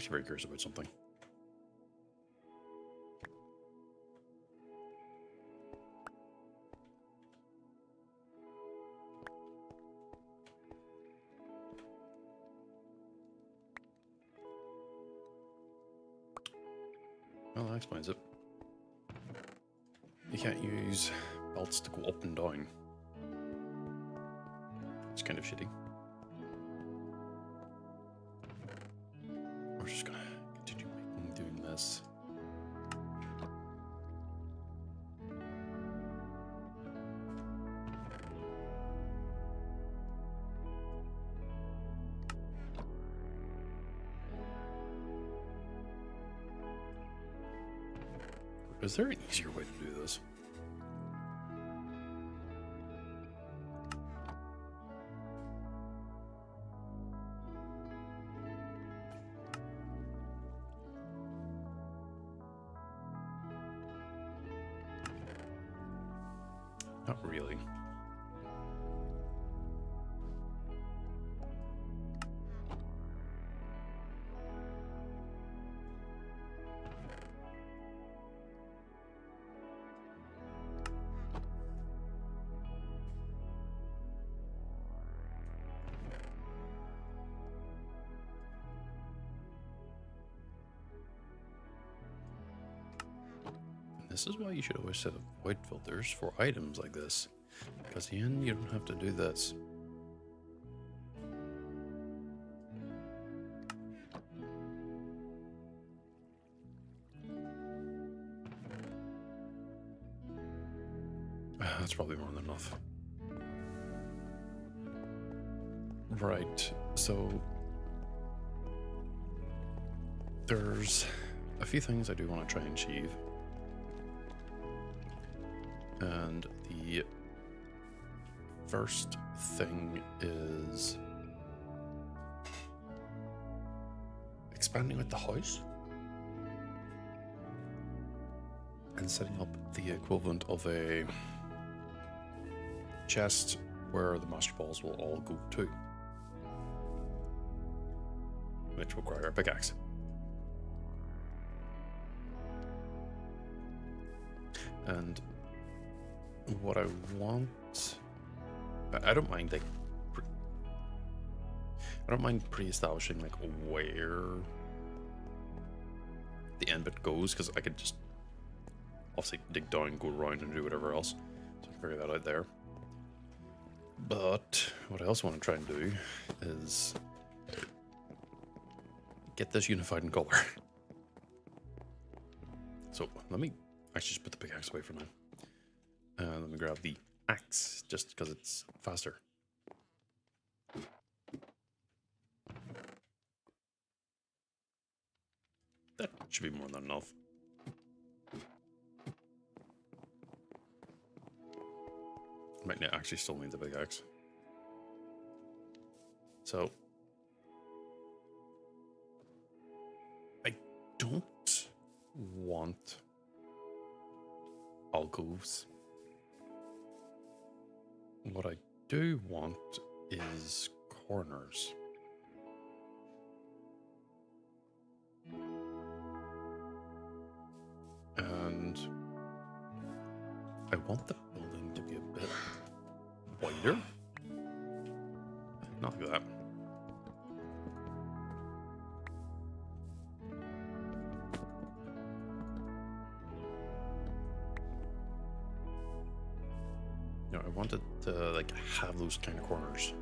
actually very curious about something. Well, that explains it. You can't use belts to go up and down. It's kind of shitty. We're just gonna continue doing this. Is there an easier way to do this? Not really. This is why you should always set up void filters for items like this, because then you don't have to do this. That's probably more than enough. Right, so there's a few things I do want to try and achieve. And the first thing is expanding out the house and setting up the equivalent of a chest where the master balls will all go to, which will require a pickaxe. And what I want, I don't mind like I don't mind pre-establishing like where the end bit goes, because I could just obviously dig down, go around, and do whatever else. So I can figure that out there. But what I also want to try and do is get this unified in color. So let me actually just put the pickaxe away for now. Let me grab the axe, just because it's faster. That should be more than enough. Might actually still need the big axe. So I don't want alcoves. What I do want is corners. And I want the building to be a bit wider. Not like that. No, I wanted to like have those kind of corners.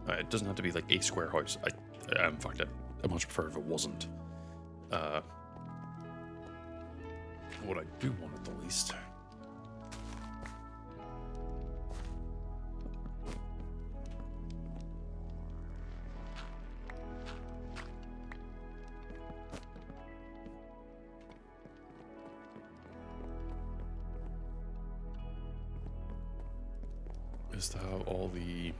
It doesn't have to be like a square house. In fact, I much prefer if it wasn't. What I do want at the least is to have all the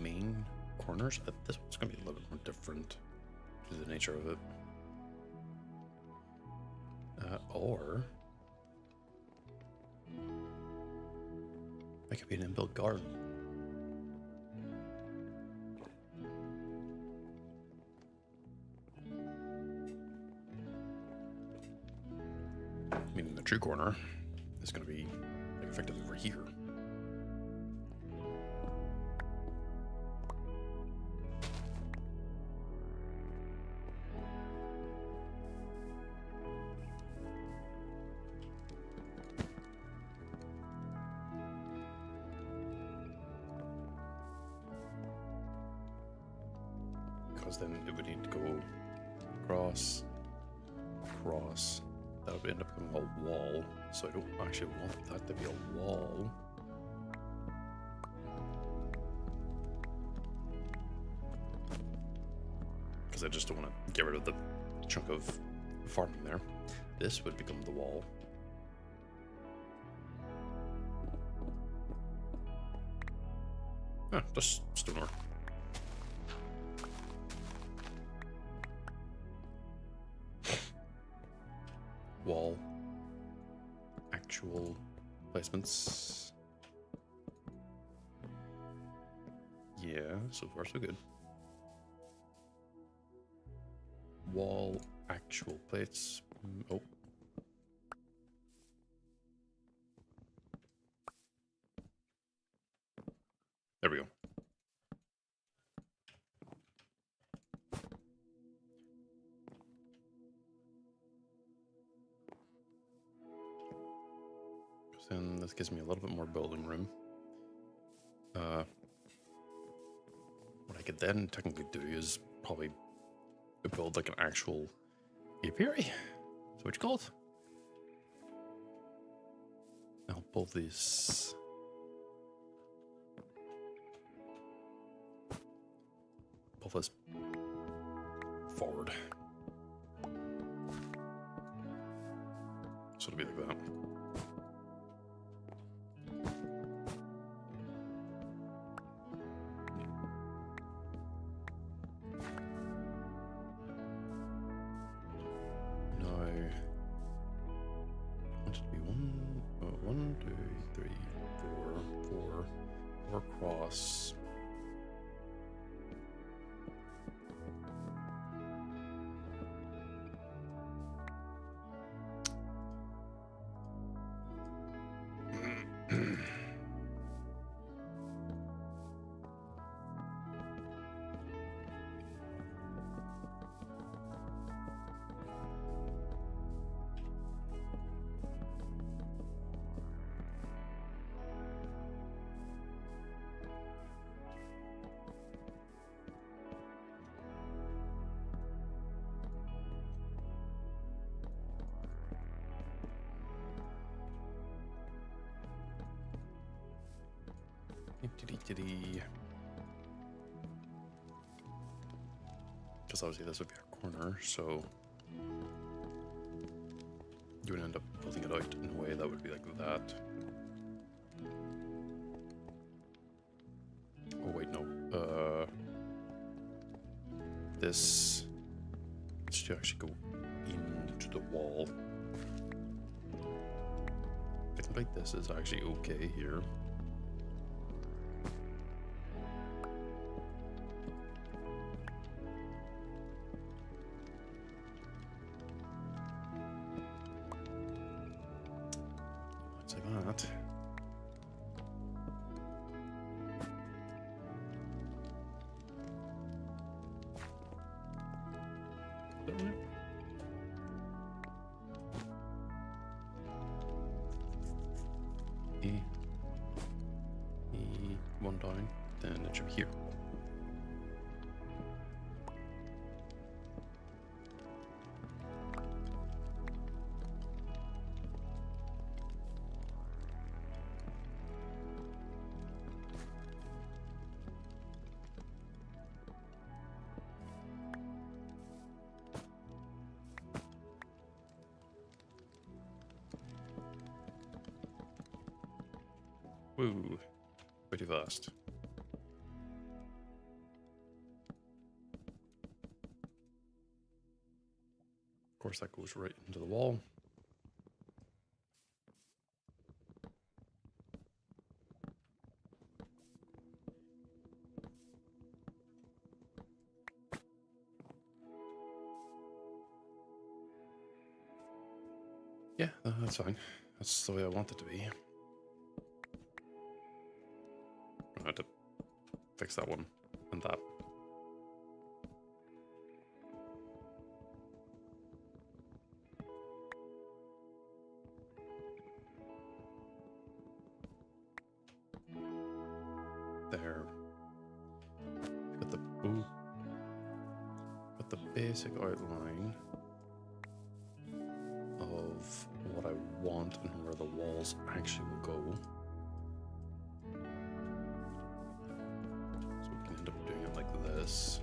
main corners. This one's going to be a little bit more different to the nature of it. Or it could be an inbuilt garden. Meaning the true corner is going to be like effectively over here. Because then it would need to go across, across. That would end up becoming a wall. So I don't actually want that to be a wall. Because I just don't want to get rid of the chunk of farming there. This would become the wall. Ah, just stonework. Wall. Actual placements. Yeah, so far so good. Wall, actual plates. Oh. There we go. Then this gives me a little bit more building room. What I could then technically do is probably build like an actual apiary. Is that what you call it? I'll pull this. Pull this forward. So it'll be like that. Cross. Because obviously this would be a corner, so you would end up building it out in a way that would be like that. Oh wait, no. This should actually go into the wall. I think like this is actually okay here. One down, then it should be here. Woo, pretty fast. Of course, that goes right into the wall. Yeah, that's fine. That's the way I want it to be. I had to fix that one and that. There. Got the got the basic outline of what I want and where the walls actually will go. So we can end up doing it like this.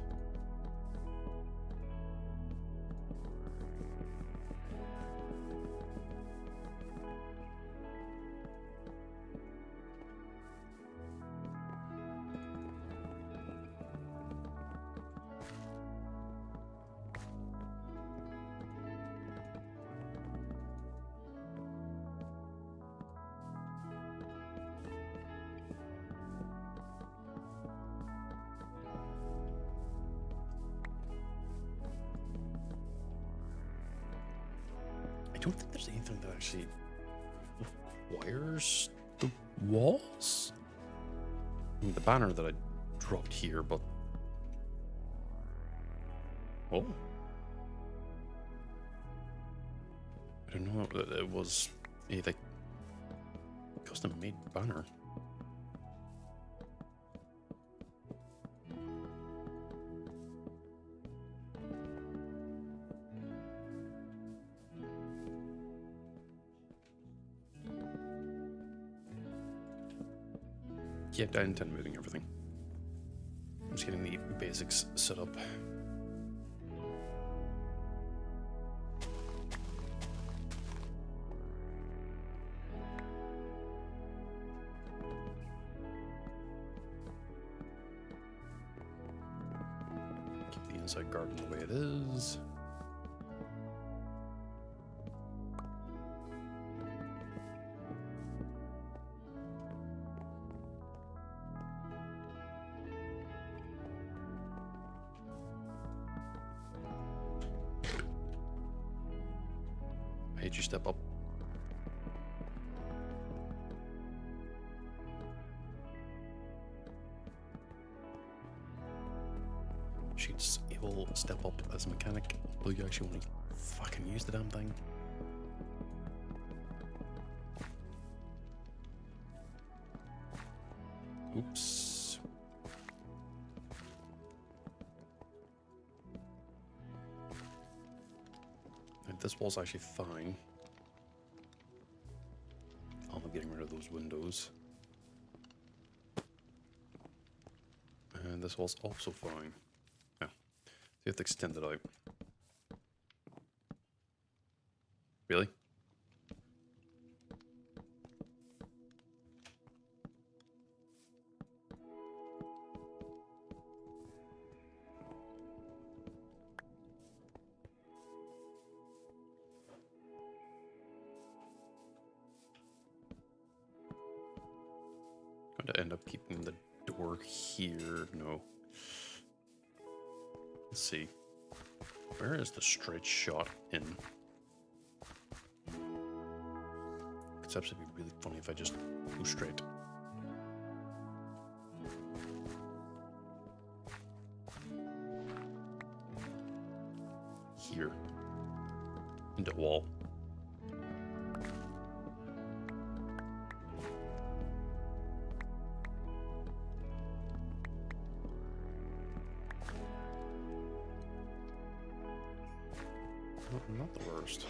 I don't think there's anything that actually wires the walls. I mean, the banner that I dropped here, but oh, I don't know. It was a like custom-made banner. Yeah, I intend moving everything. I'm just getting the basics set up. Keep the inside garden the way it is. I hate you, step up. She's able to step up as a mechanic. Will you actually want to fucking use the damn thing? Oops. And this wall's actually fine. I'm getting rid of those windows. And this wall's also fine. Yeah. So you have to extend it out. Really? Going to end up keeping the door here. No. Let's see. Where is the straight shot in? It's absolutely really funny if I just go straight. Here. Into a wall. Not the worst.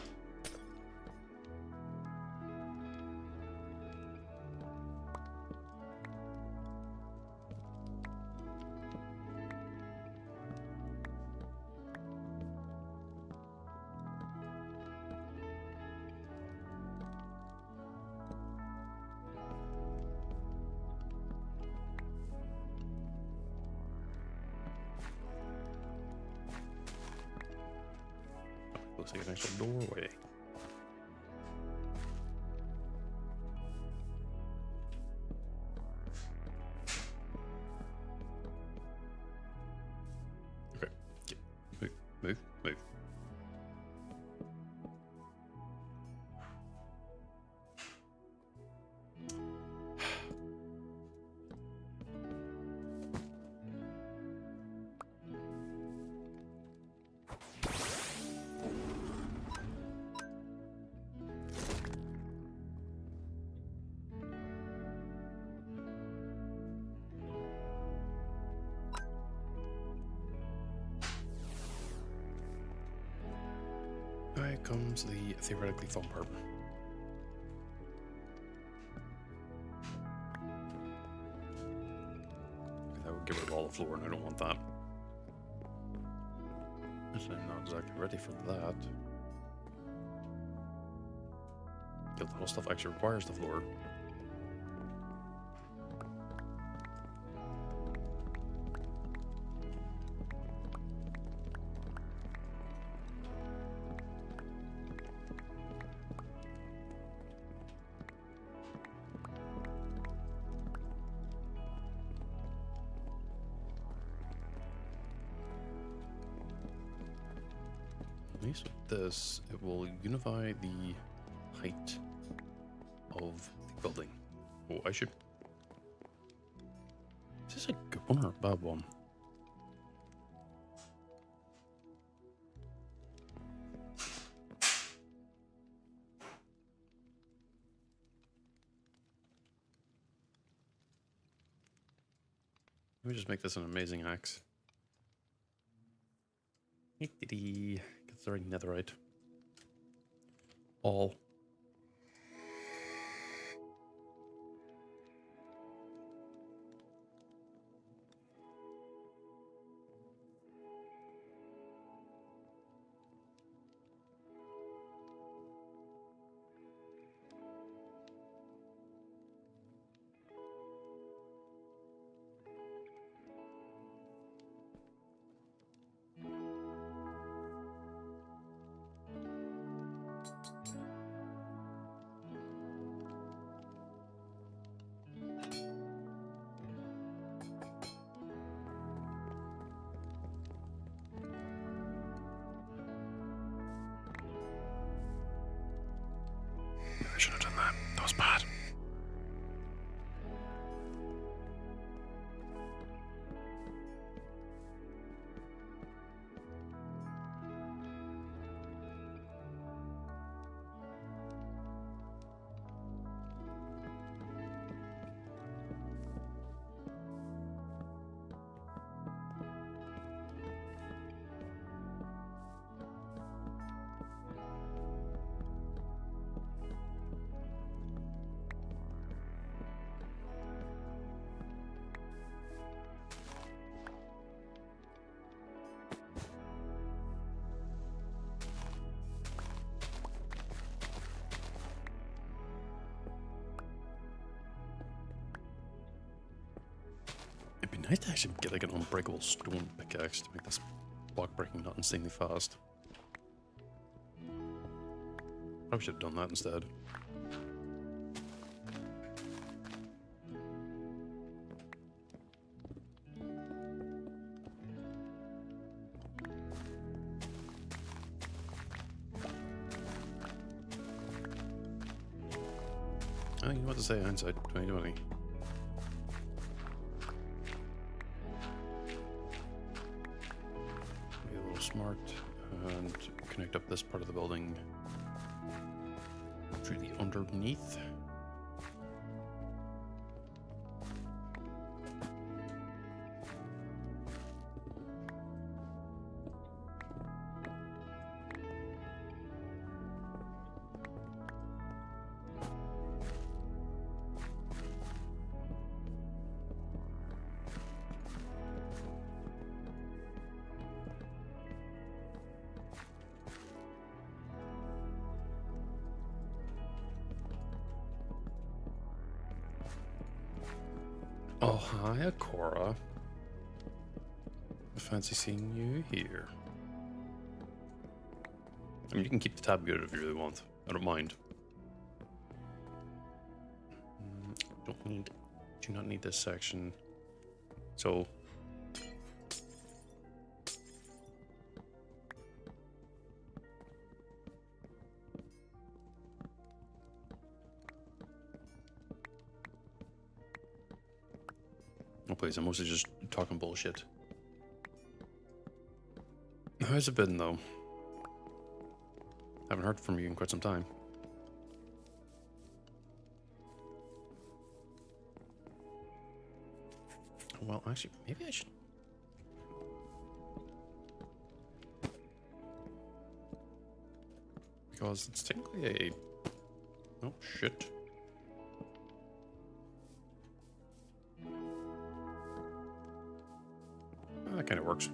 Looks like an actual doorway. Okay. Move, move, move. Now comes the theoretically fun part. That would get rid of all the floor, and I don't want that. So I'm not exactly ready for that. The whole stuff actually requires the floor. At least with this, it will unify the height of the building. Oh, I should... Is this a good one or a bad one? Let me just make this an amazing axe. Gets the right netherite. All. I should have done that. That was bad. It'd be nice to actually get like an unbreakable stone pickaxe to make this block breaking not insanely fast. Probably should have done that instead. Oh, you know what to say, hindsight 2020. Be a little smart and connect up this part of the building through the underneath. Oh, hi, Cora. Fancy seeing you here. I mean, you can keep the tab good if you really want. I don't mind. Do not need this section. So... Oh, please, I'm mostly just talking bullshit. How's it been, though? Haven't heard from you in quite some time. Well, actually, maybe I should... because it's technically a... Oh, shit. That kind of works.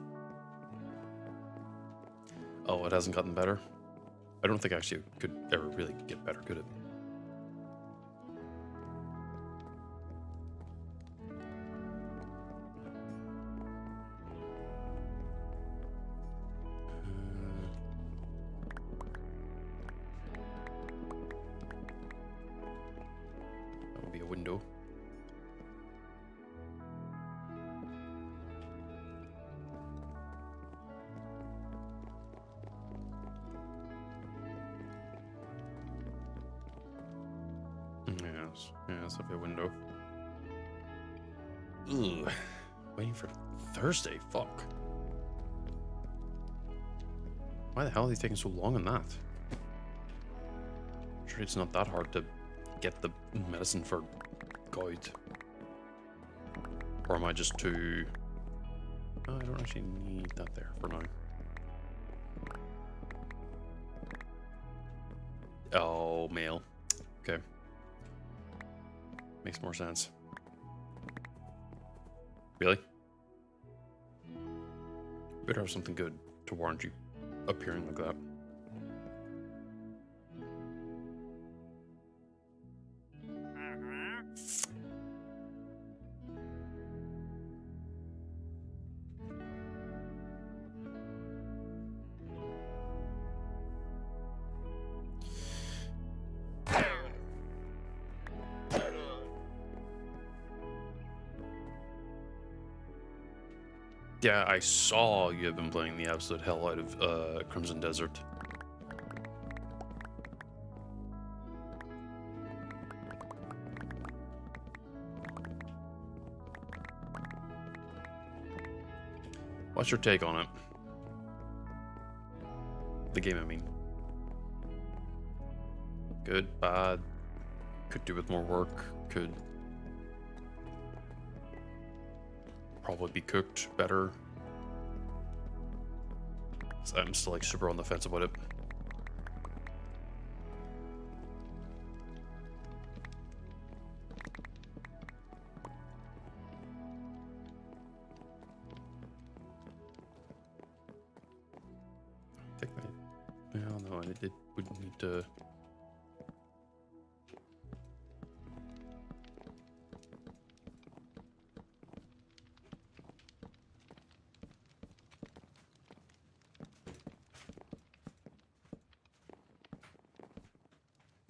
Oh, it hasn't gotten better? I don't think actually it could ever really get better, could it? That would be a window. Yes, that'll be a window. Ugh. Waiting for Thursday? Fuck. Why the hell are they taking so long on that? Sure, it's not that hard to get the medicine for gout. Or am I just too... Oh, I don't actually need that there for now. Oh, mail. Okay. Makes more sense. Really? Better have something good to warrant you appearing like that. Yeah, I saw you have been playing the absolute hell out of Crimson Desert. What's your take on it? The game, I mean. Good, bad, could do with more work, could probably be cooked better. I'm still like super on the fence about it. I don't know, it would need to...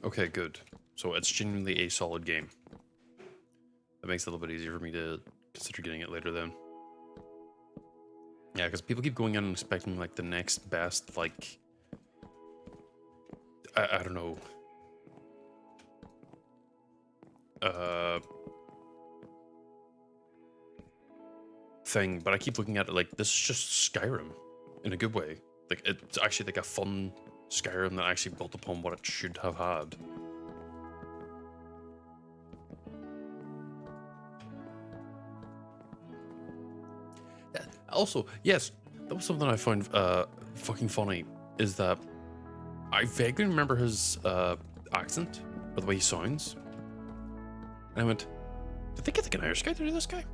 Okay, good. So it's genuinely a solid game. That makes it a little bit easier for me to consider getting it later then. Yeah, because people keep going in and expecting like the next best, like... I don't know. Thing, but I keep looking at it like this is just Skyrim in a good way. Like it's actually like a fun Skyrim that actually built upon what it should have had. Also, yes, that was something I found fucking funny, is that I vaguely remember his accent, or the way he sounds. And I went, did they get like an Irish guy to do this guy?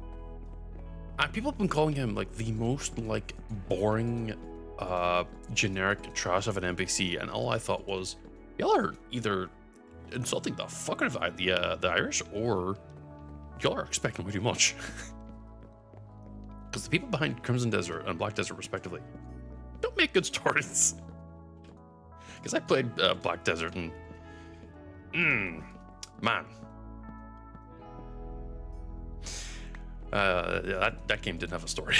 And people have been calling him like the most like boring, generic trash of an NPC, and all I thought was, y'all are either insulting the fuck out of the Irish, or y'all are expecting way too much. Because the people behind Crimson Desert and Black Desert, respectively, don't make good stories. Because I played Black Desert and... man. Yeah, that game didn't have a story.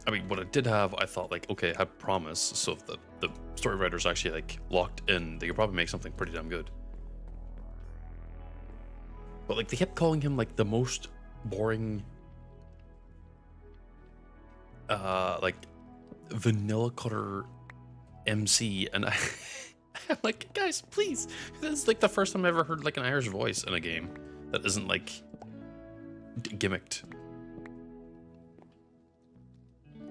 I mean, what it did have, I thought, like, okay, it had promise, so if the story writers actually, like, locked in, they could probably make something pretty damn good. But, like, they kept calling him, like, the most boring, like, vanilla cutter MC, and I'm like, guys, please. This is, like, the first time I ever heard, like, an Irish voice in a game that isn't, like, gimmicked.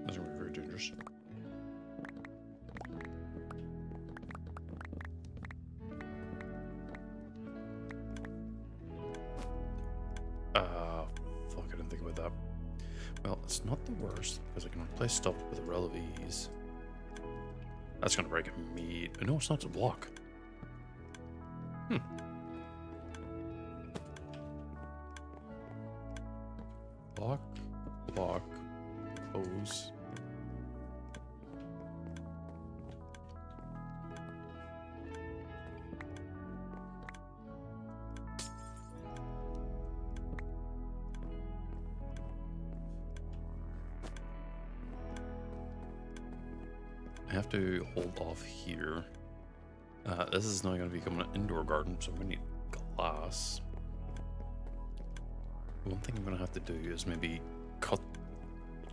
That's gonna be very dangerous. Well, it's not the worst because I can replace stuff with a relative ease. That's gonna break me. No, it's not a block. Hmm. Block, block, close. I have to hold off here. This is now going to become an indoor garden, so I'm going to need glass. One thing I'm going to have to do is maybe cut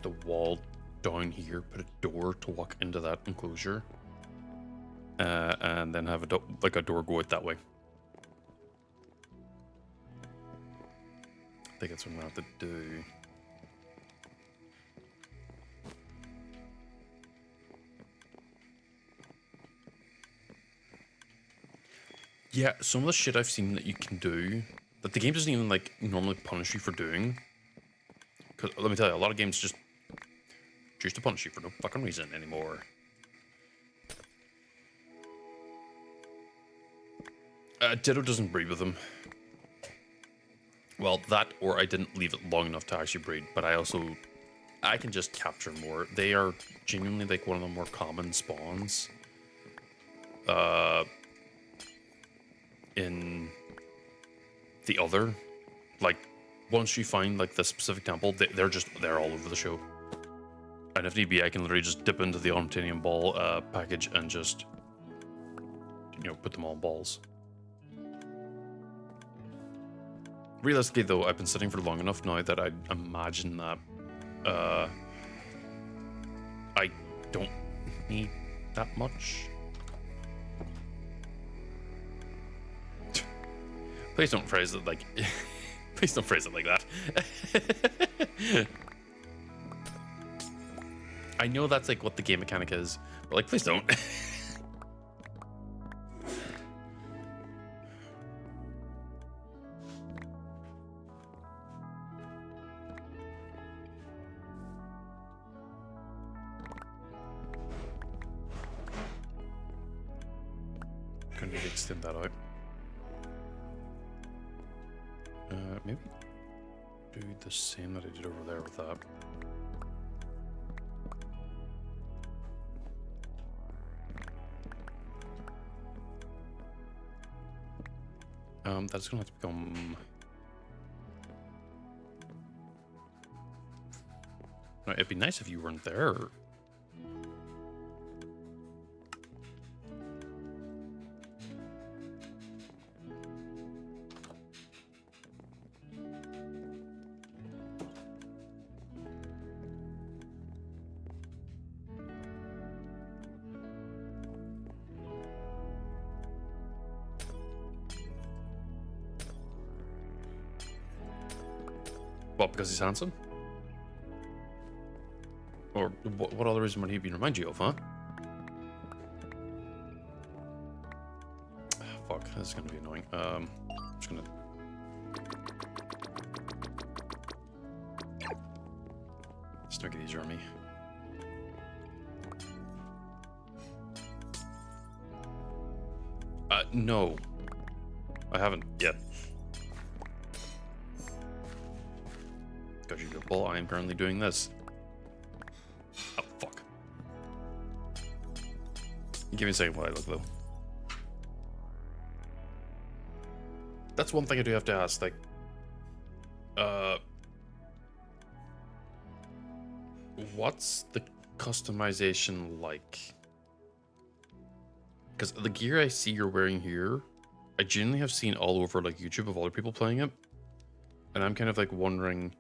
the wall down here, put a door to walk into that enclosure, and then have a door go out that way. I think that's what I'm going to have to do. Yeah, some of the shit I've seen that you can do, that the game doesn't even, like, normally punish you for doing. Because, let me tell you, a lot of games just choose to punish you for no fucking reason anymore. Ditto doesn't breed with them. Well, that, or I didn't leave it long enough to actually breed, but I can just capture more. They are genuinely, like, one of the more common spawns. In the other, like, once you find like the specific temple, they're all over the show. And if need be, I can literally just dip into the Omtanium ball package and just, you know, put them all in balls. Realistically, though, I've been sitting for long enough now that I imagine that I don't need that much. Please don't phrase it like... Please don't phrase it like that. I know that's like what the game mechanic is, but like, please don't. Couldn't really extend that out. Maybe do the same that I did over there with that. That's gonna have to become... No, it'd be nice if you weren't there. What, because he's handsome? Or what other reason would he be remind you of, huh? Fuck, this is gonna be annoying. I'm just gonna... Just make it easier on me. No. I haven't yet. Because you go, well, I am currently doing this. Oh, fuck. Give me a second while I look, though. That's one thing I do have to ask, like... What's the customization like? Because the gear I see you're wearing here, I genuinely have seen all over, like, YouTube of other people playing it. And I'm kind of, like, wondering...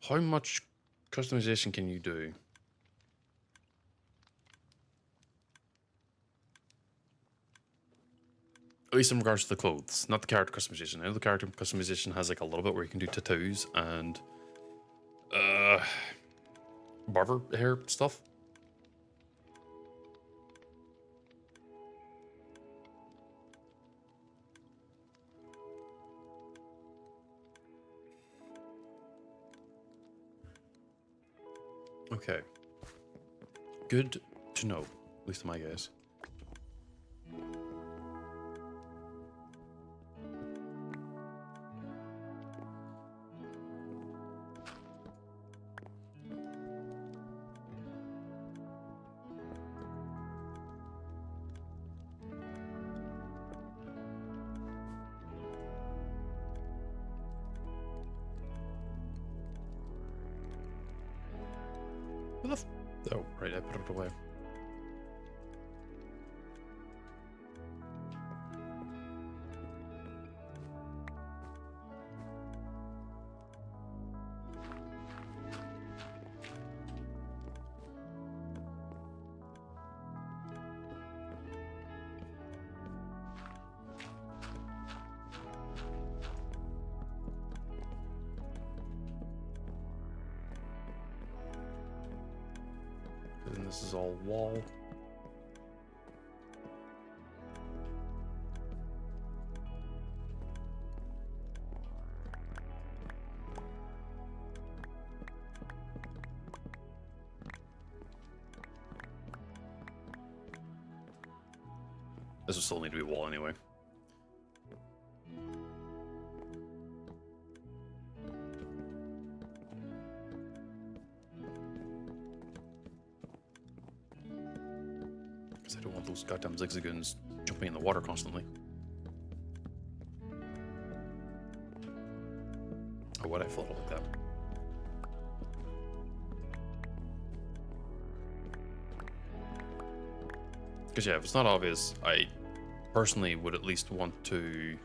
How much customization can you do? At least in regards to the clothes, not the character customization. I know the character customization has like a little bit where you can do tattoos and barber hair stuff. Okay. Good to know, at least in my guys. Where the oh, right, I put it away. And this is all wall. This will still need to be a wall anyway. Because I don't want those goddamn zigzagoons jumping in the water constantly. Oh, why'd I float like that? Because yeah, if it's not obvious, I personally would at least want to...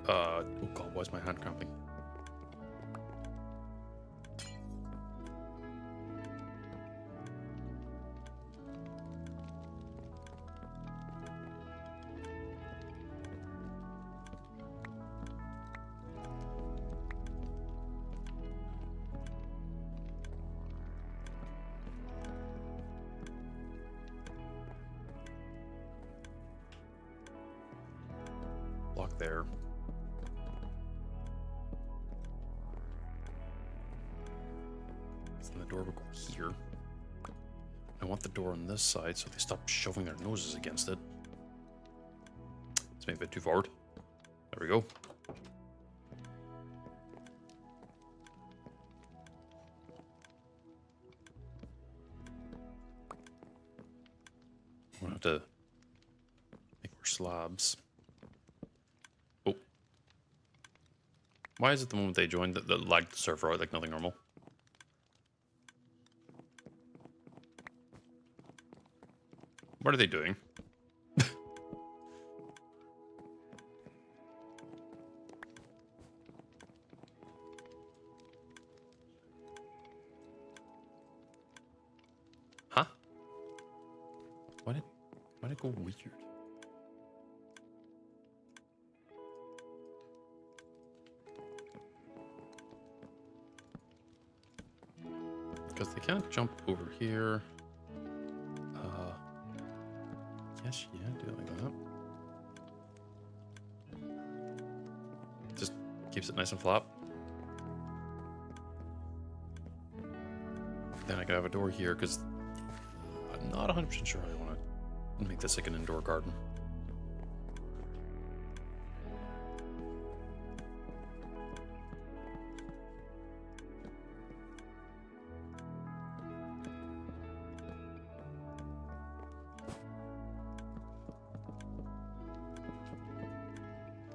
oh god, why is my hand cramping? Block there. So then the door will go here. I want the door on this side so they stop shoving their noses against it. It's maybe a bit too forward. There we go. I'm gonna have to make more slabs. Oh. Why is it the moment they joined that lagged the server out like nothing normal? What are they doing? Huh? Why did it go weird? Because they can't jump over here. Yes, yeah, do it like that. Just keeps it nice and flat. Then I could have a door here because I'm not 100% sure I want to make this like an indoor garden.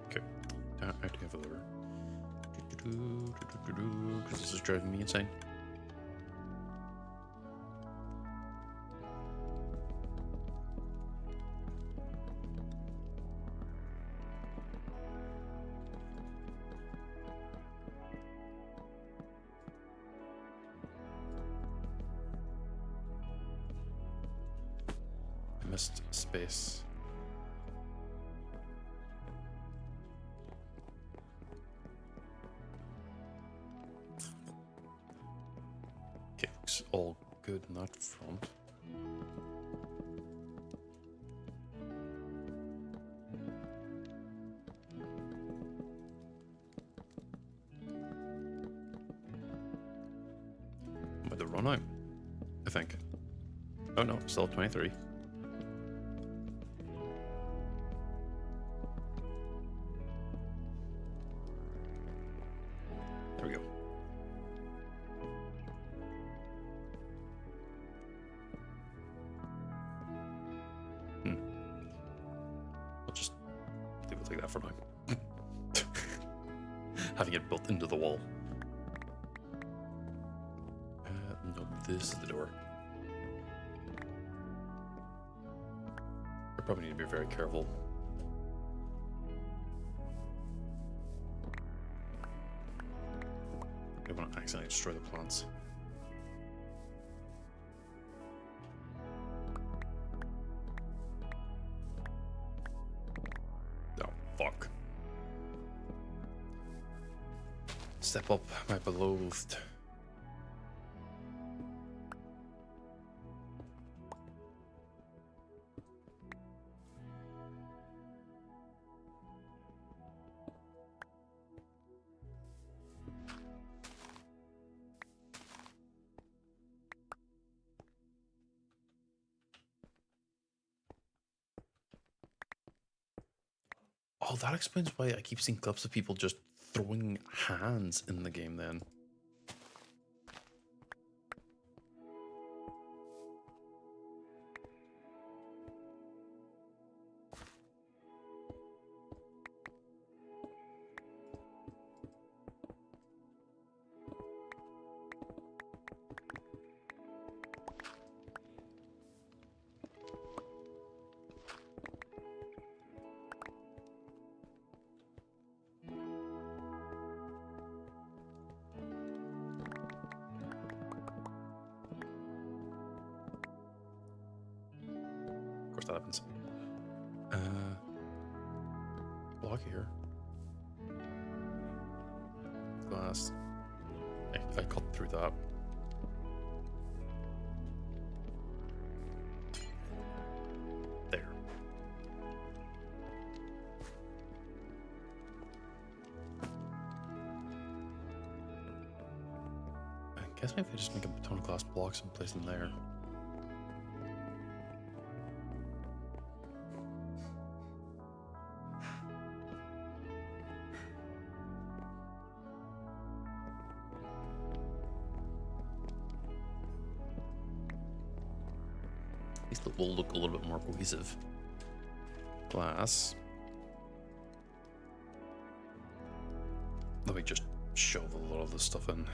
Okay, I do have a lever. Because this is driving me insane. Missed space. Okay, looks all good in that front. Oh no, still 23. There we go. I'll just leave it like that for now. Having it built into the wall. Nope, this is the door. I probably need to be very careful. I don't want to accidentally destroy the plants. Oh, fuck. Step up, my beloved. Oh, that explains why I keep seeing clips of people just throwing hands in the game then. Of course that happens. Block here. Glass. I cut through that. There. I guess maybe I just make a ton of glass blocks and place them there. At least it will look a little bit more cohesive. Glass. Let me just shove a lot of this stuff in.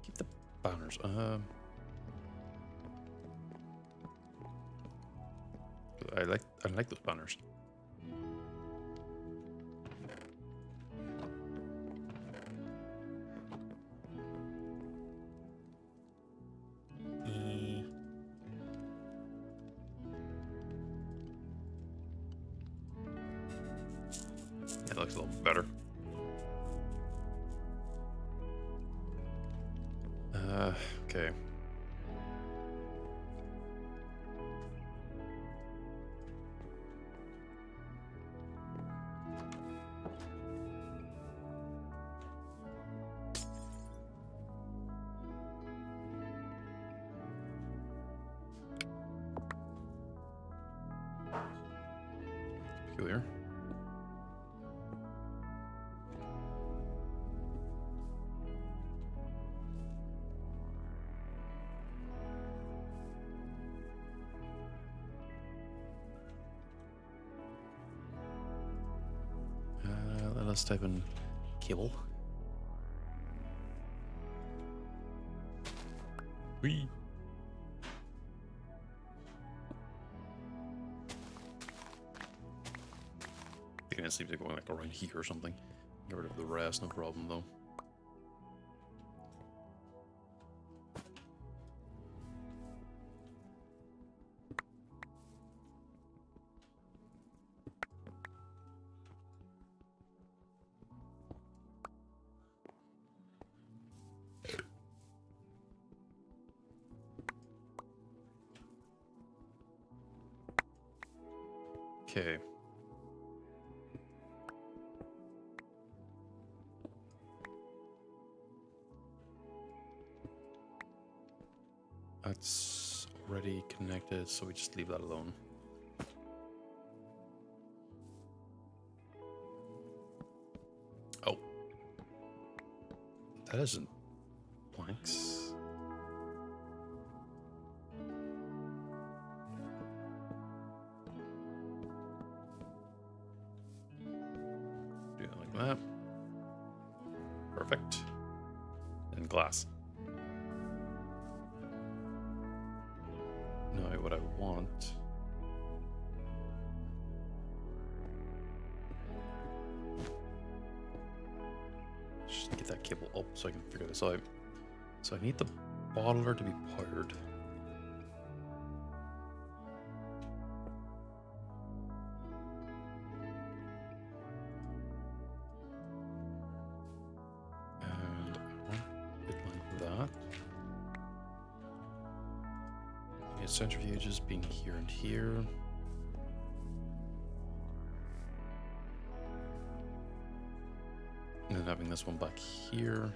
Keep the banners. I like those banners. That looks a little better. Okay. Peculiar. Let's type in cable. Whee! I can see it going like around here or something. Get rid of the rest, no problem though. Okay. That's already connected, so we just leave that alone. Oh. That isn't planks. Do it like that. Perfect. And glass. Now what I want. Just get that cable up so I can figure this out. So I need the bottler to be powered. And I want it like that. Get centrifuges being here and here. And then having this one back here.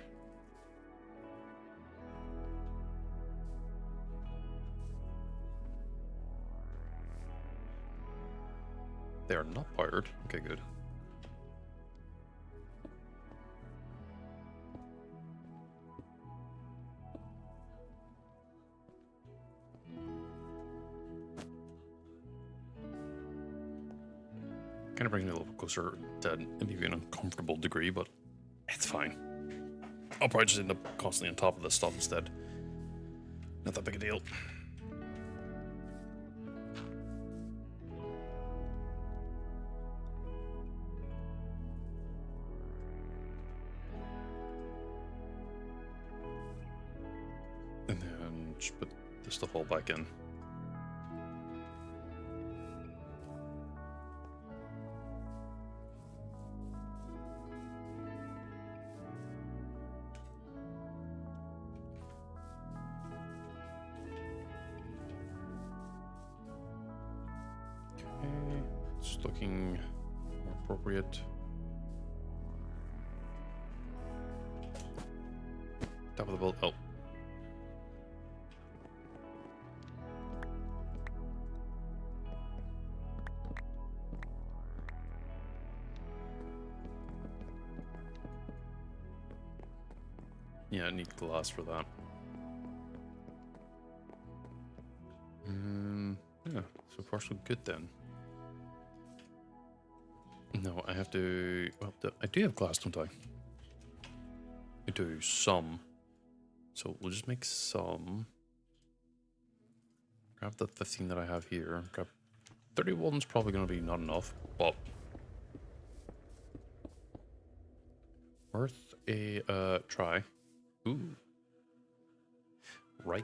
They are not powered. Okay, good. Kind of bringing me a little closer to maybe an uncomfortable degree, but it's fine. I'll probably just end up constantly on top of this stuff instead. Not that big a deal. And then just put this stuff all back in. Okay, it's looking more appropriate. Top of the boat. Oh. Yeah, I need glass for that. Yeah, so far so good then. No, I have to... Well, I do have glass, don't I? I do, some. So we'll just make some. Grab the 15 that I have here. Grab 31's probably going to be not enough, but... worth a try. Ooh. Right.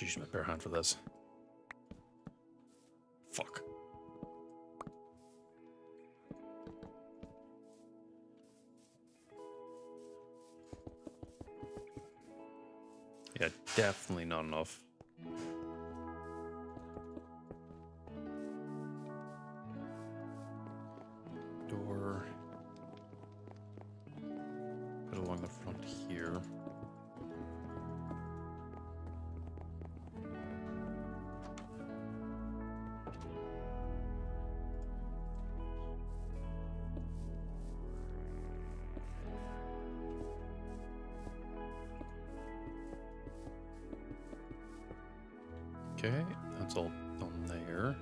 Use my bare hand for this. Fuck. Yeah, definitely not enough. Door. Put it along the front here. Okay, that's all done there.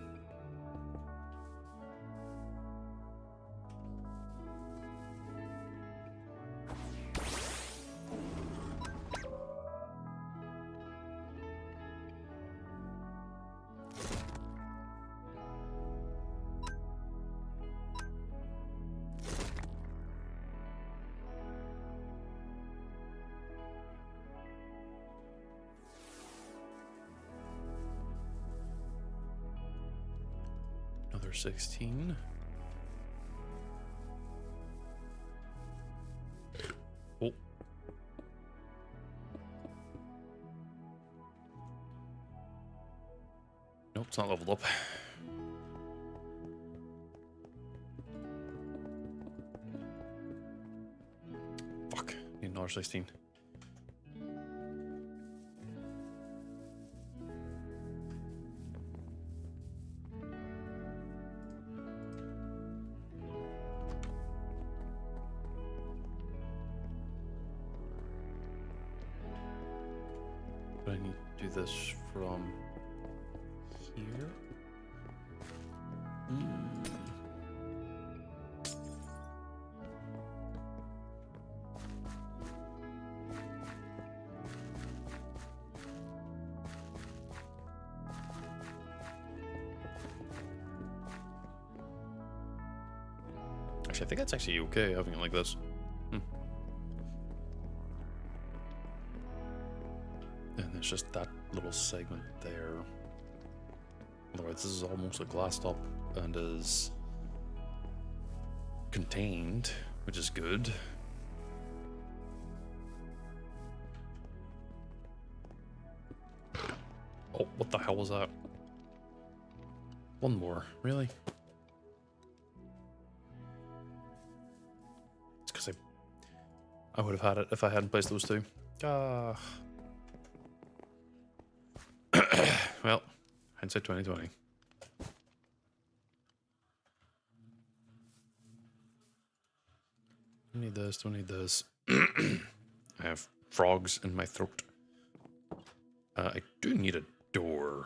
Another 16. Oh. Nope, it's not leveled up. another 16. But I need to do this from here. Actually, I think that's actually okay having it like this. And it's just that little segment there. Otherwise, this is almost a glass top and is contained, which is good. Oh, what the hell was that? One more, really? It's because I would have had it if I hadn't placed those two. Well, hindsight 2020. Don't need this, don't need this. I have frogs in my throat. I do need a door.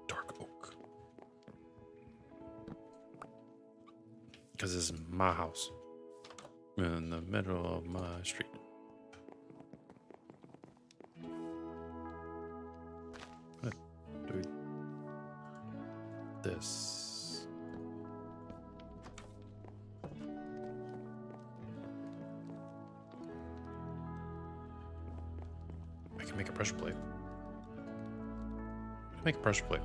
Dark oak. Because this is my house. In the middle of my street. Do this. I can make a pressure plate. Make a pressure plate.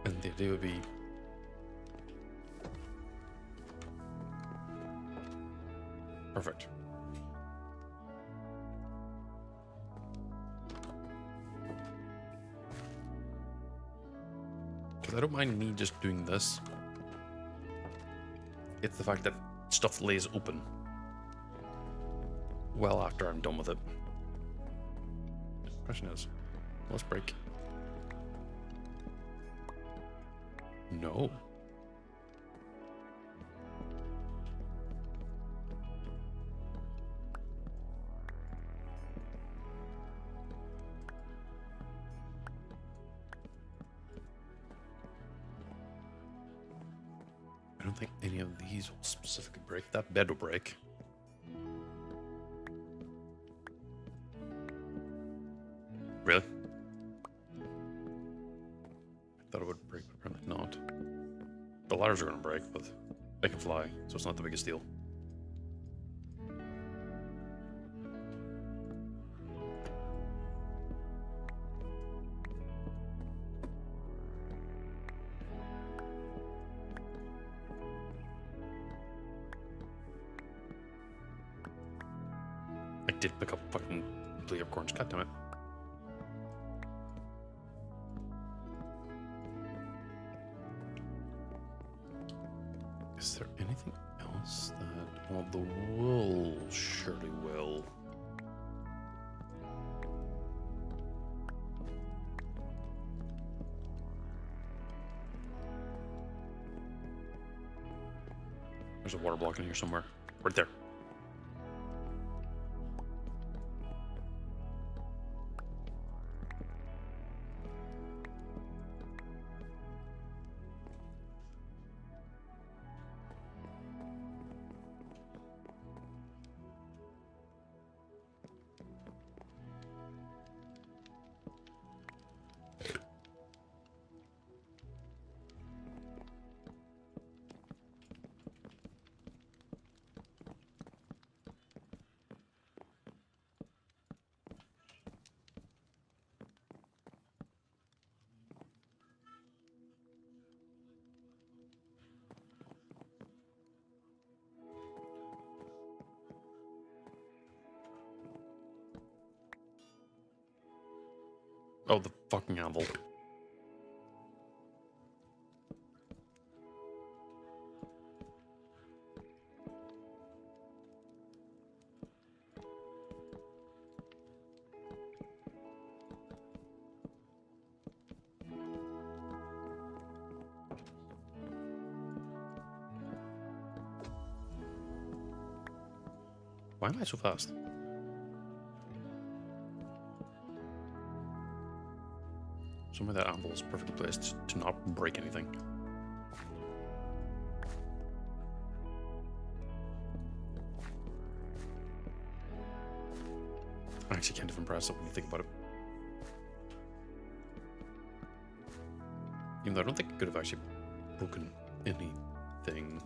And the idea would be perfect. Because I don't mind me just doing this. It's the fact that stuff lays open well after I'm done with it. The question is, let's break. No. I don't think any of these will specifically break. That bed will break. Really? I thought it would break, but apparently not. The ladders are going to break, but they can fly, so it's not the biggest deal. I did pick up fucking blue acorns, goddammit. Is there anything else that... Well, the wool surely will. There's a water block in here somewhere. Right there. Oh, the fucking anvil. Why am I so fast? Somewhere that anvil is perfectly placed to not break anything. I actually kind of impressive when you think about it. Even though I don't think it could have actually broken anything.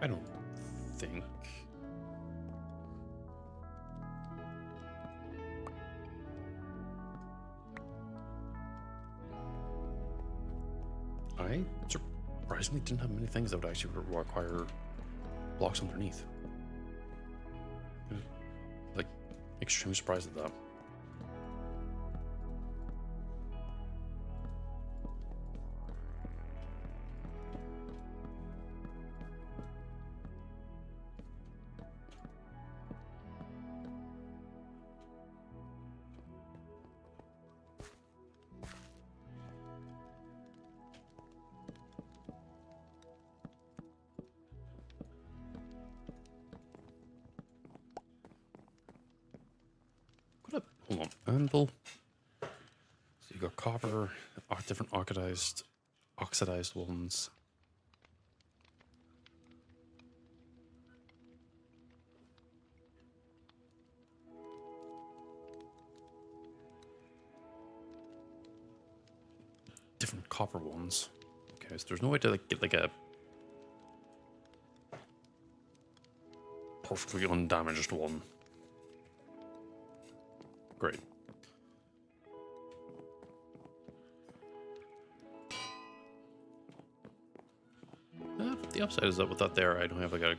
I don't think. I surprisingly didn't have many things that would actually require blocks underneath. Like, extremely surprised at that. Hold on, anvil. So you got copper, different oxidized ones. Different copper ones. Okay, so there's no way to like get like a perfectly undamaged one. Great. But the upside is that with that there, I don't have like a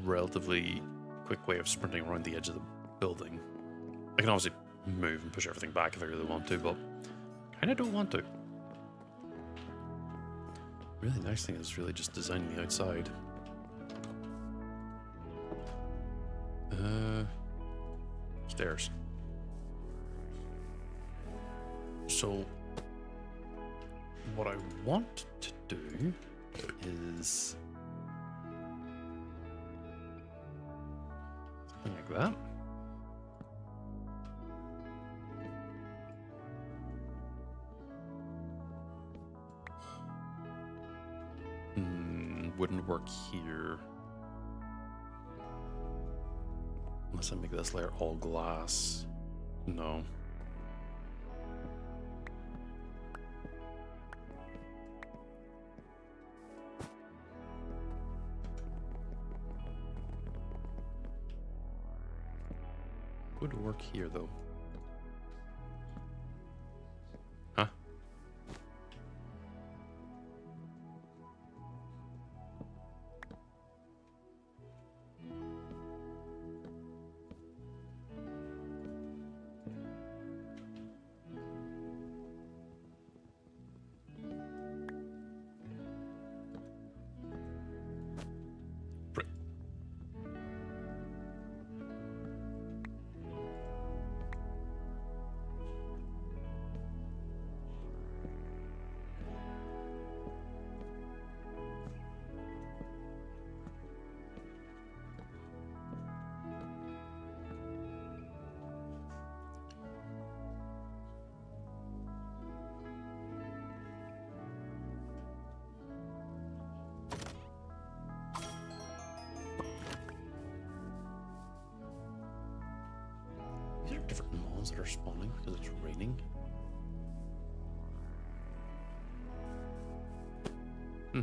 relatively quick way of sprinting around the edge of the building. I can obviously move and push everything back if I really want to, but kind of don't want to. Really nice thing is really just designing the outside. Stairs. So what I want to do is something like that. Wouldn't work here. Unless I make this layer all glass. No. Would work here though. Huh? different mons that are spawning because it's raining. Hmm.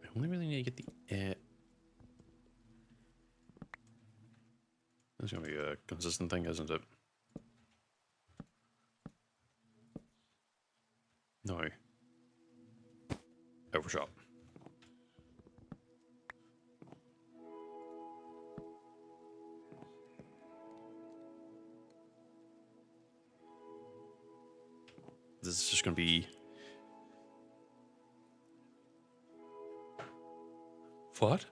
I only really need to get the That's gonna be a consistent thing, isn't it? No. Overshot. This is just gonna be... What?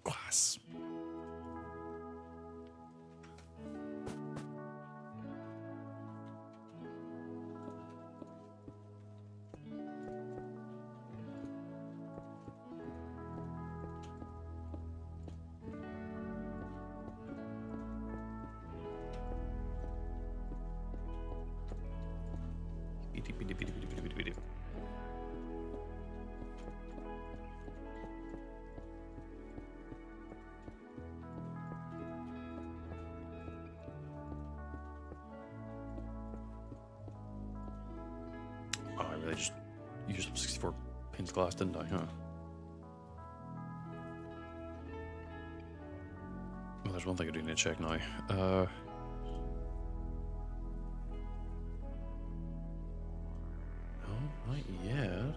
Glass. Oh, I really just used up 64 panes of glass, didn't I, huh? Well, there's one thing I do need to check now. No, not yet.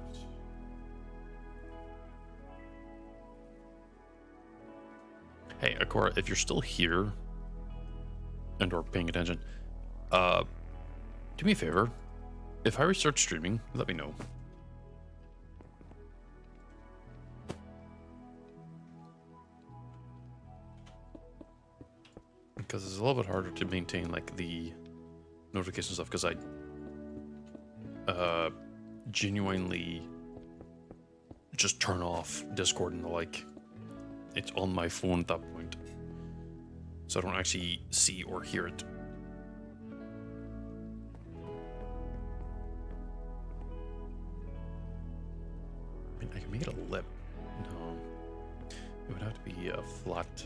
Hey, Akora, if you're still here and or paying attention, do me a favor. If I restart streaming, let me know. Because it's a little bit harder to maintain like the notification stuff because I genuinely just turn off Discord and the like. It's on my phone at that point. So I don't actually see or hear it. I can make it a lip. No. It would have to be a flat.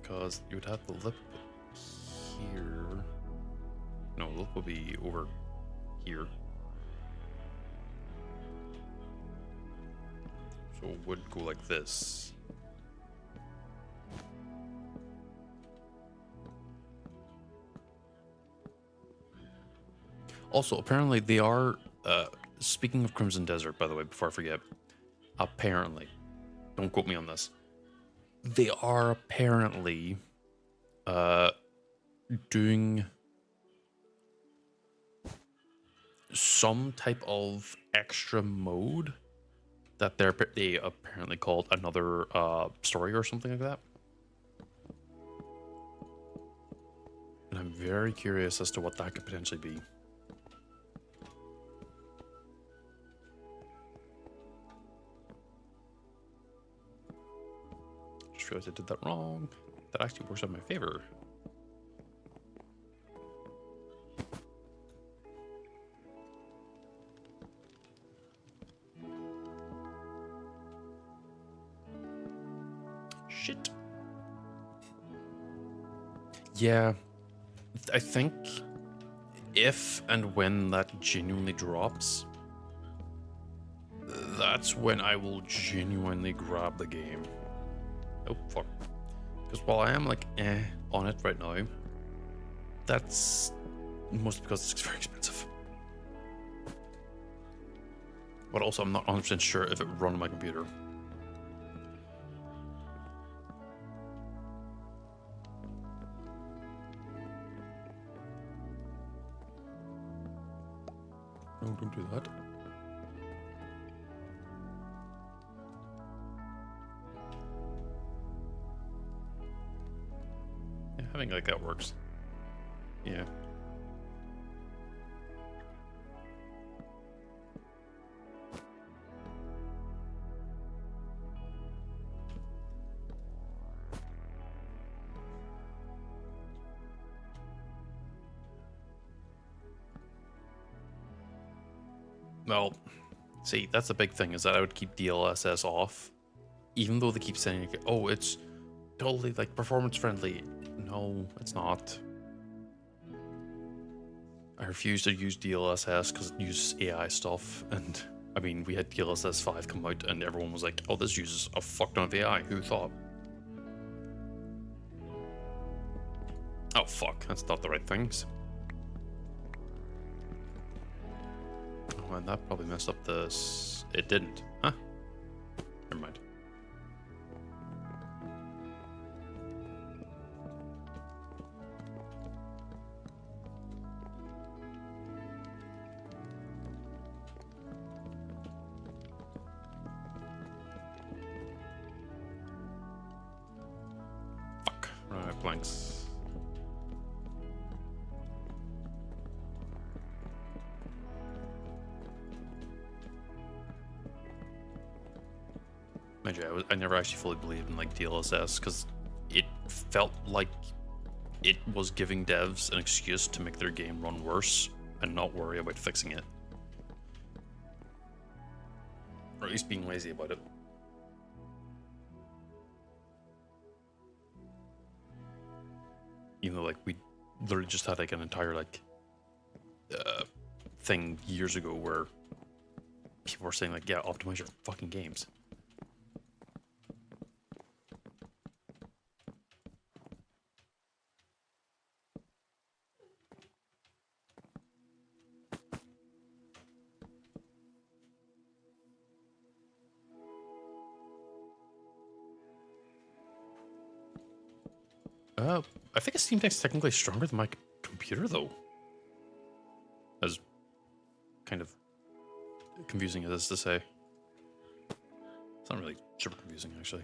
Because you would have the lip here. No, the lip will be over here. So it would go like this. Also, apparently they are, speaking of Crimson Desert, by the way, before I forget, apparently, don't quote me on this, they are apparently doing some type of extra mode that they apparently called another story or something like that. And I'm very curious as to what that could potentially be. Just realized I did that wrong. That actually works out in my favor. Shit. Yeah, I think if and when that genuinely drops, that's when I will genuinely grab the game. Oh, fuck. Because while I am like on it right now, that's mostly because it's very expensive. But also I'm not 100% sure if it run on my computer. No, don't do that. Yeah, I think like that works. Yeah. Well, see, that's the big thing, is that I would keep DLSS off, even though they keep saying, like, oh, it's totally like performance friendly. No, it's not. I refuse to use DLSS because it uses AI stuff, and I mean, we had DLSS 5 come out and everyone was like, oh, this uses a fuck ton of AI, who thought? Oh fuck, that's not the right things. Oh, and that probably messed up this. It didn't, huh? Never mind. Fuck, right, blanks. Mind you, I never actually fully believed in like DLSS because it felt like it was giving devs an excuse to make their game run worse and not worry about fixing it. Or at least being lazy about it. Even though like we literally just had like an entire like thing years ago where people were saying like, yeah, optimize your fucking games. I think Steam Deck's technically stronger than my computer, though. As kind of confusing as it is to say. It's not really super confusing, actually.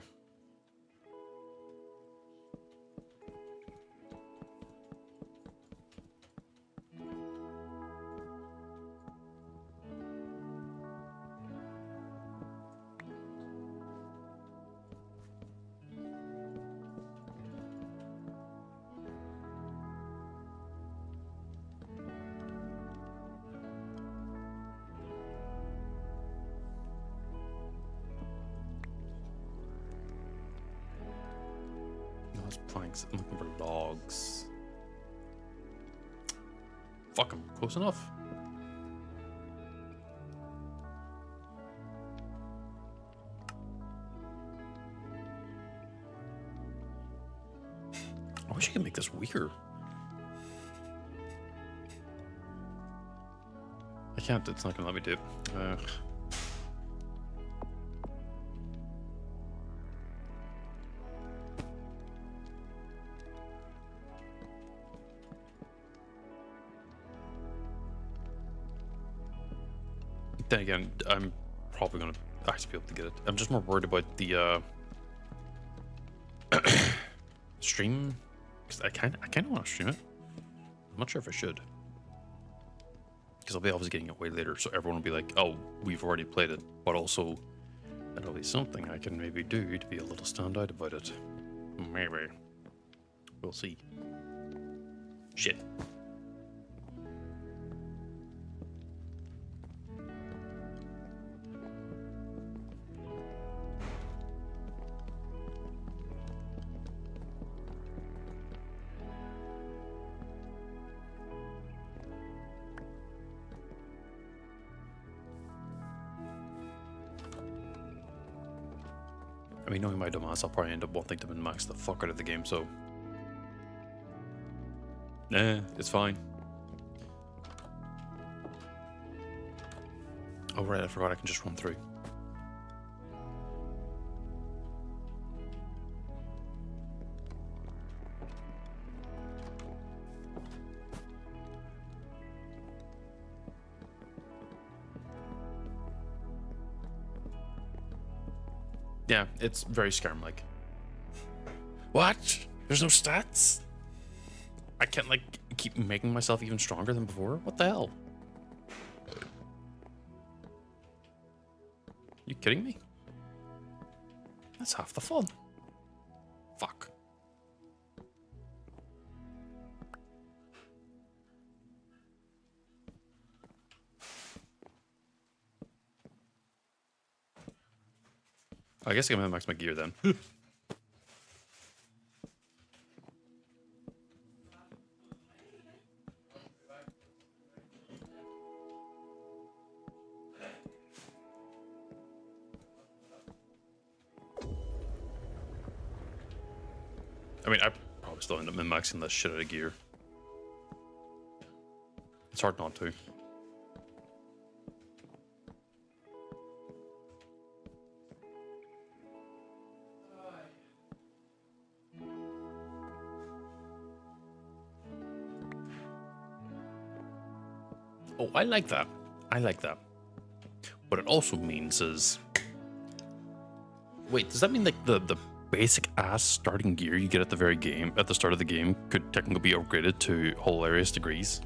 Planks. I'm looking for logs. Fuck, I'm close enough. I wish I could make this weaker. I can't, it's not gonna let me do it. Then again, I'm probably gonna actually be able to get it. I'm just more worried about the stream, because I kind of want to stream it. I'm not sure if I should, because I'll be obviously getting it way later, so everyone will be like, "Oh, we've already played it," but also that'll be something I can maybe do to be a little standout about it. Maybe we'll see. Shit. I mean, knowing my dumbass, I'll probably end up wanting to min-max the fuck out of the game, so... it's fine. Oh right, I forgot I can just run through. Yeah, it's very Skyrim-like. What? There's no stats? I can't, like, keep making myself even stronger than before? What the hell? You kidding me? That's half the fun. Fuck. I guess I'm gonna max my gear then. I mean, I probably still end up min-maxing the shit out of gear. It's hard not to. Oh, I like that. I like that. What it also means is... Wait, does that mean like the basic ass starting gear you get at the start of the game could technically be upgraded to hilarious degrees?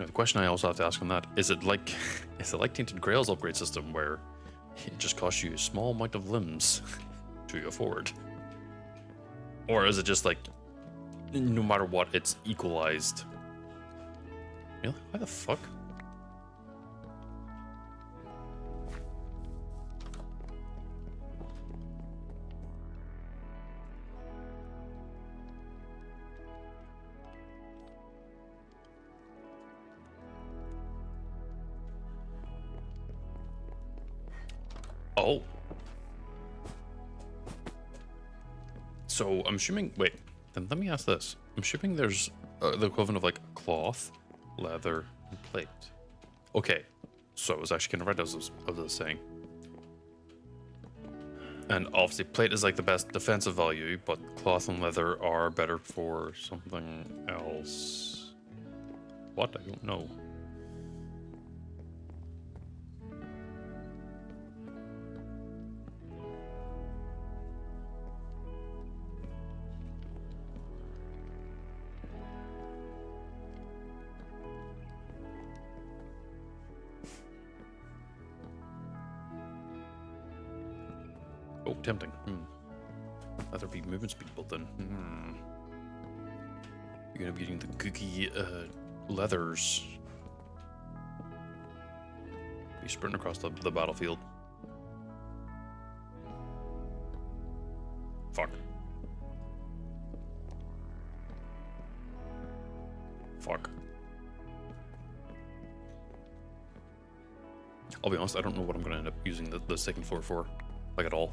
Now, the question I also have to ask on that is it like Tainted Grail's upgrade system where it just costs you a small amount of limbs to afford? Or is it just like no matter what it's equalized? Really? Why the fuck? Oh. So I'm assuming, wait, then let me ask this. I'm assuming there's the equivalent of like cloth, leather, and plate. Okay, so I was actually kind of right as I was saying. And obviously plate is like the best defensive value, but cloth and leather are better for something else. What? I don't know. Oh, tempting. Leather be movement speed, but then you're gonna be getting the gooky leathers. Be sprinting across the battlefield. Fuck. Fuck. I'll be honest, I don't know what I'm gonna end up using the second floor for, like at all.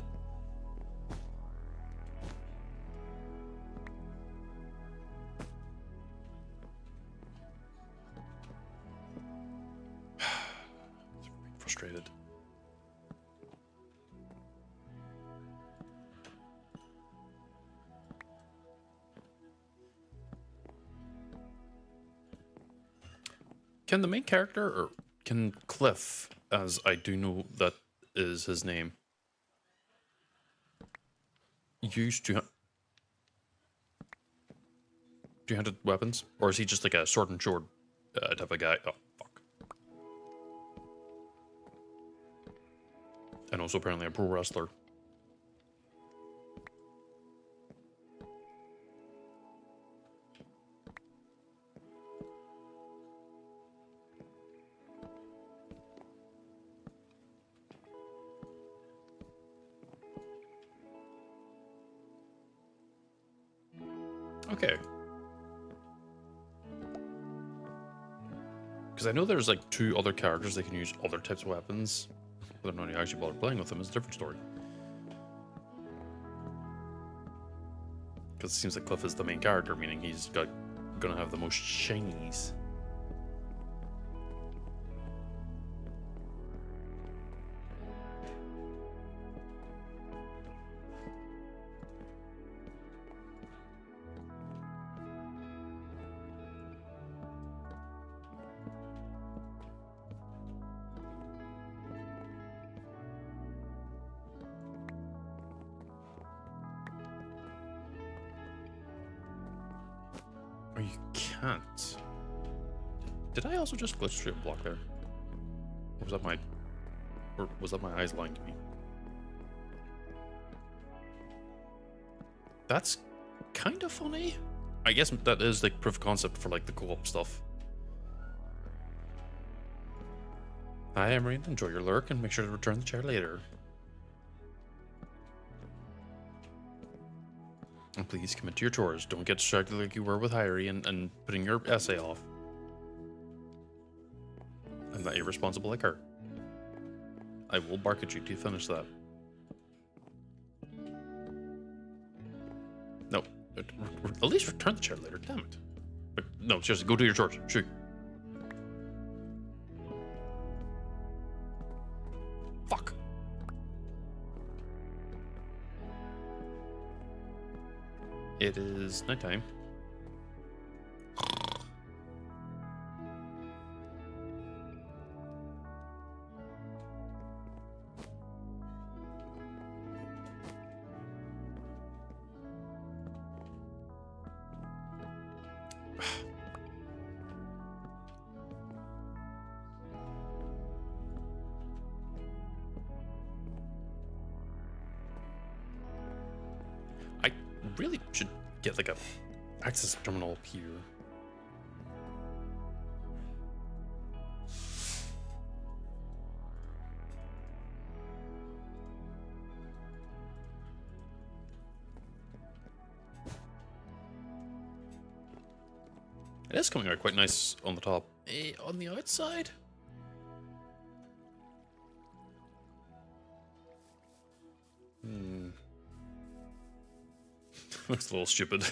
Frustrated. Can the main character, or can Cliff, as I do know that is his name, use two-handed weapons? Or is he just like a sword and sword type of guy? Oh, fuck. And also apparently a pro wrestler. Okay. Because I know there's like 2 other characters that can use other types of weapons. Whether or not you actually bother playing with them is a different story. Because it seems like Cliff is the main character, meaning he's gonna have the most shinies. Oh, you can't. Did I also just glitch through a block there? Or was that my eyes lying to me? That's kind of funny. I guess that is like proof of concept for like the co-op stuff. Hi, Emery. Enjoy your lurk and make sure to return the chair later. And please commit to your chores. Don't get distracted like you were with Hyrie and putting your essay off. I'm not irresponsible like her. I will bark at you to finish that. No. At least return the chair later, damn it. But no, seriously, go do your chores. Shoot. Fuck. It is nighttime. I really should get like a access terminal up here. It is coming out quite nice on the top. On the outside? Looks a little stupid.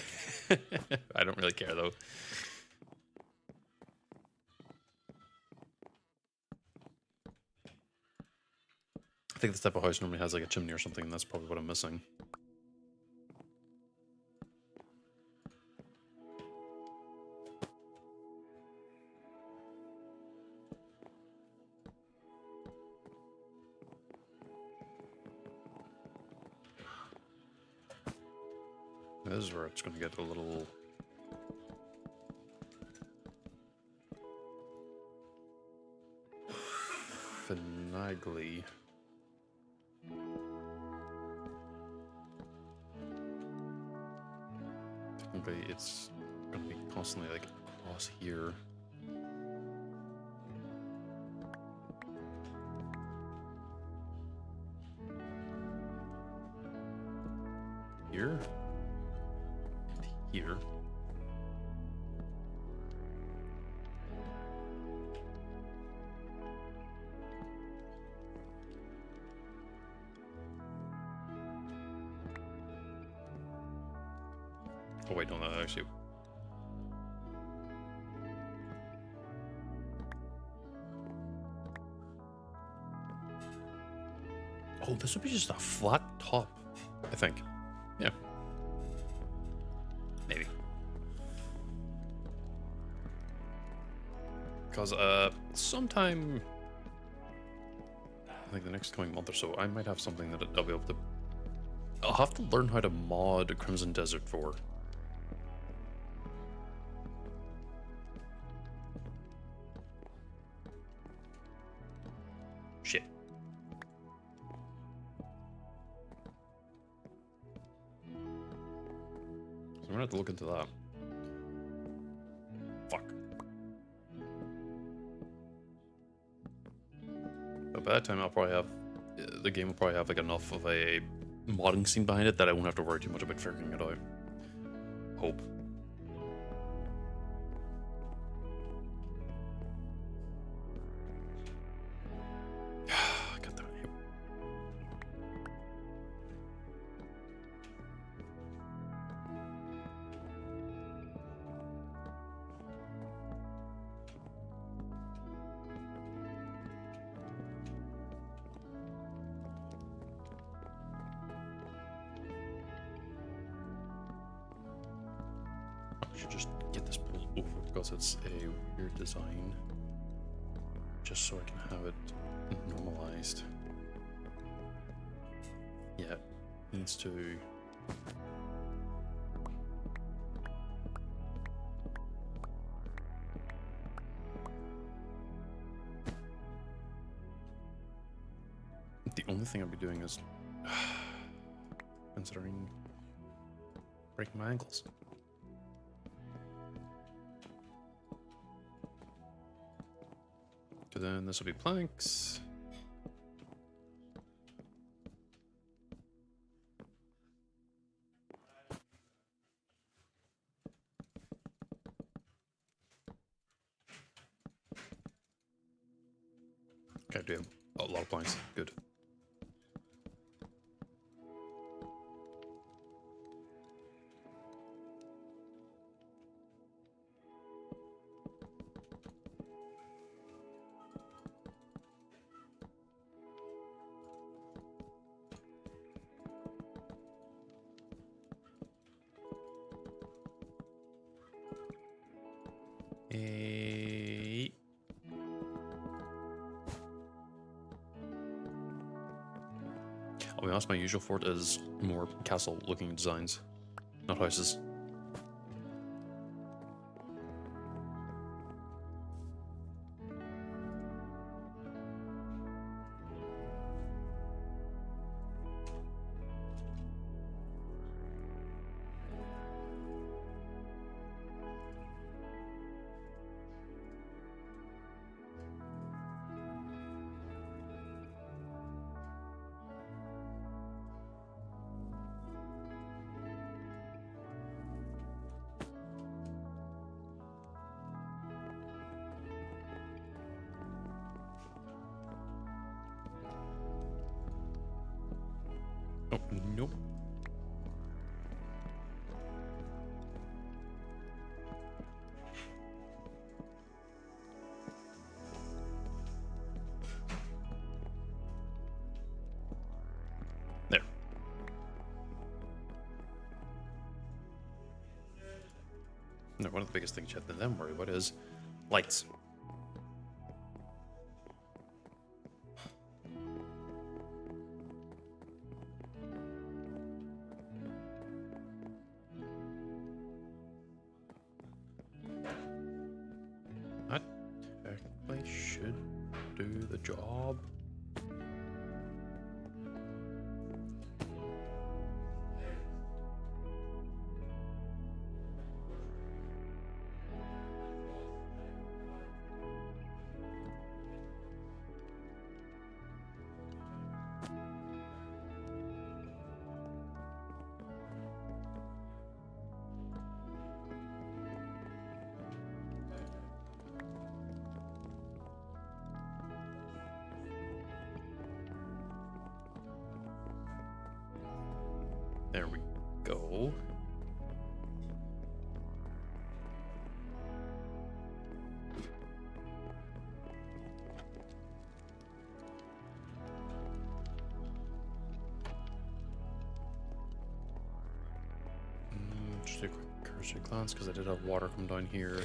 I don't really care though. I think this type of house normally has like a chimney or something, and that's probably what I'm missing. This is where it's going to get a little finagly. Technically, it's going to be constantly like across here. Here. Here. Oh wait, no, that actually. Oh, this would be just a flat top, I think. Yeah. Maybe. Because sometime, I think the next coming month or so, I might have something that I'll be able to. I'll have to learn how to mod Crimson Desert for. Shit. So I'm gonna have to look into that. Fuck. But by that time, I'll probably have the game will probably have like enough of a modding scene behind it that I won't have to worry too much about figuring it out. Hope. should just get this pulled over because it's a weird design. Just so I can have it normalized. Yeah, it needs to. The only thing I'll be doing is considering breaking my ankles. So then this will be planks. Okay, I do have a lot of planks. Good. I'll be honest, my usual fort is more castle-looking designs, not houses. Oh, nope. There. No, one of the biggest things you have to then worry about is lights. That technically should do the job. There we go. Just a quick cursory glance because I did have water come down here.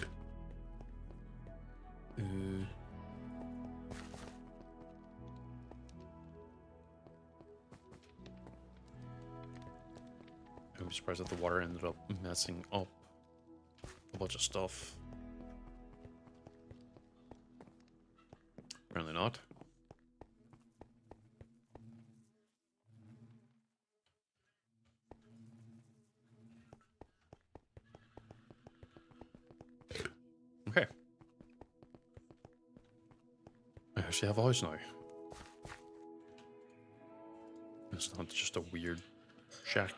I'm surprised that the water ended up messing up a bunch of stuff. Apparently not. Okay. I actually have a house now. It's not just a weird shack.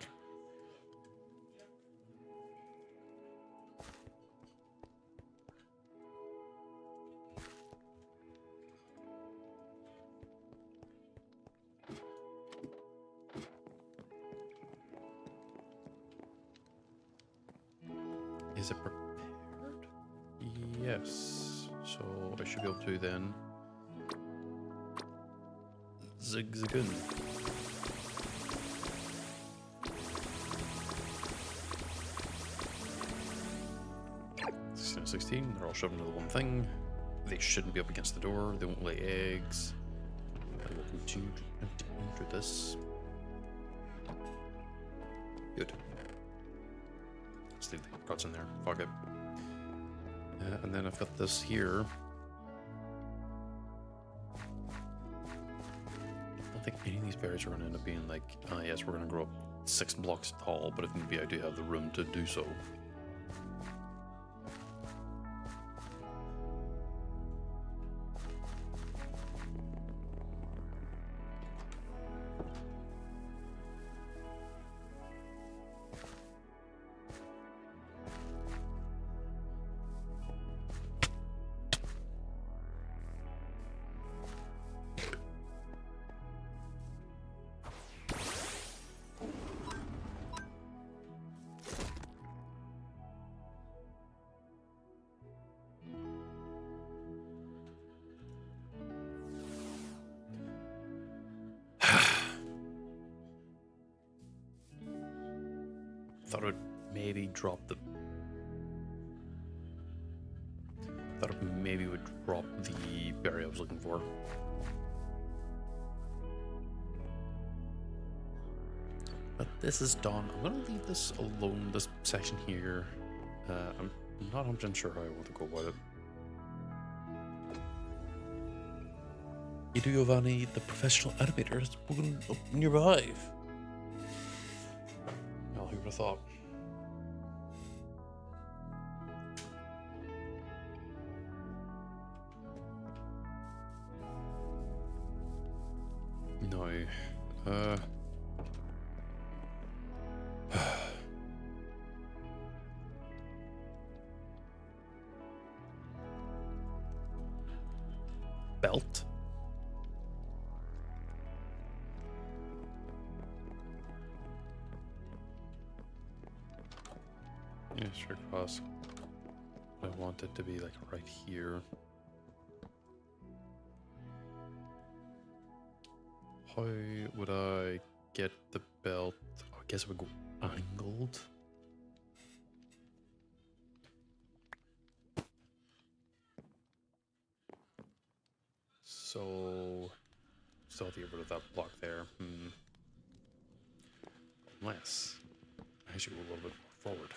Is it prepared? Yes. So I should be able to then zigzagoon. 16. They're all shoved into the one thing. They shouldn't be up against the door. They won't lay eggs. I will continue to enter this. Good. Let's leave the guts in there. Fuck it. And then I've got this here. I don't think any of these berries are going to end up being like, ah, yes, we're going to grow up 6 blocks tall, but if maybe I do have the room to do so. Thought it would maybe drop the. Thought it maybe would drop the berry I was looking for. But this is done. I'm gonna leave this alone. This section here. I'm not 100% sure how I want to go about it. You do, Giovanni, the professional animator, has spoken up nearby. Well, who would have thought? No. Belt? Yeah, sure, cross. I want it to be like right here. How would I get the belt? Oh, I guess it would go angled. So, still have to get rid of that block there. Unless I should go a little bit more forward.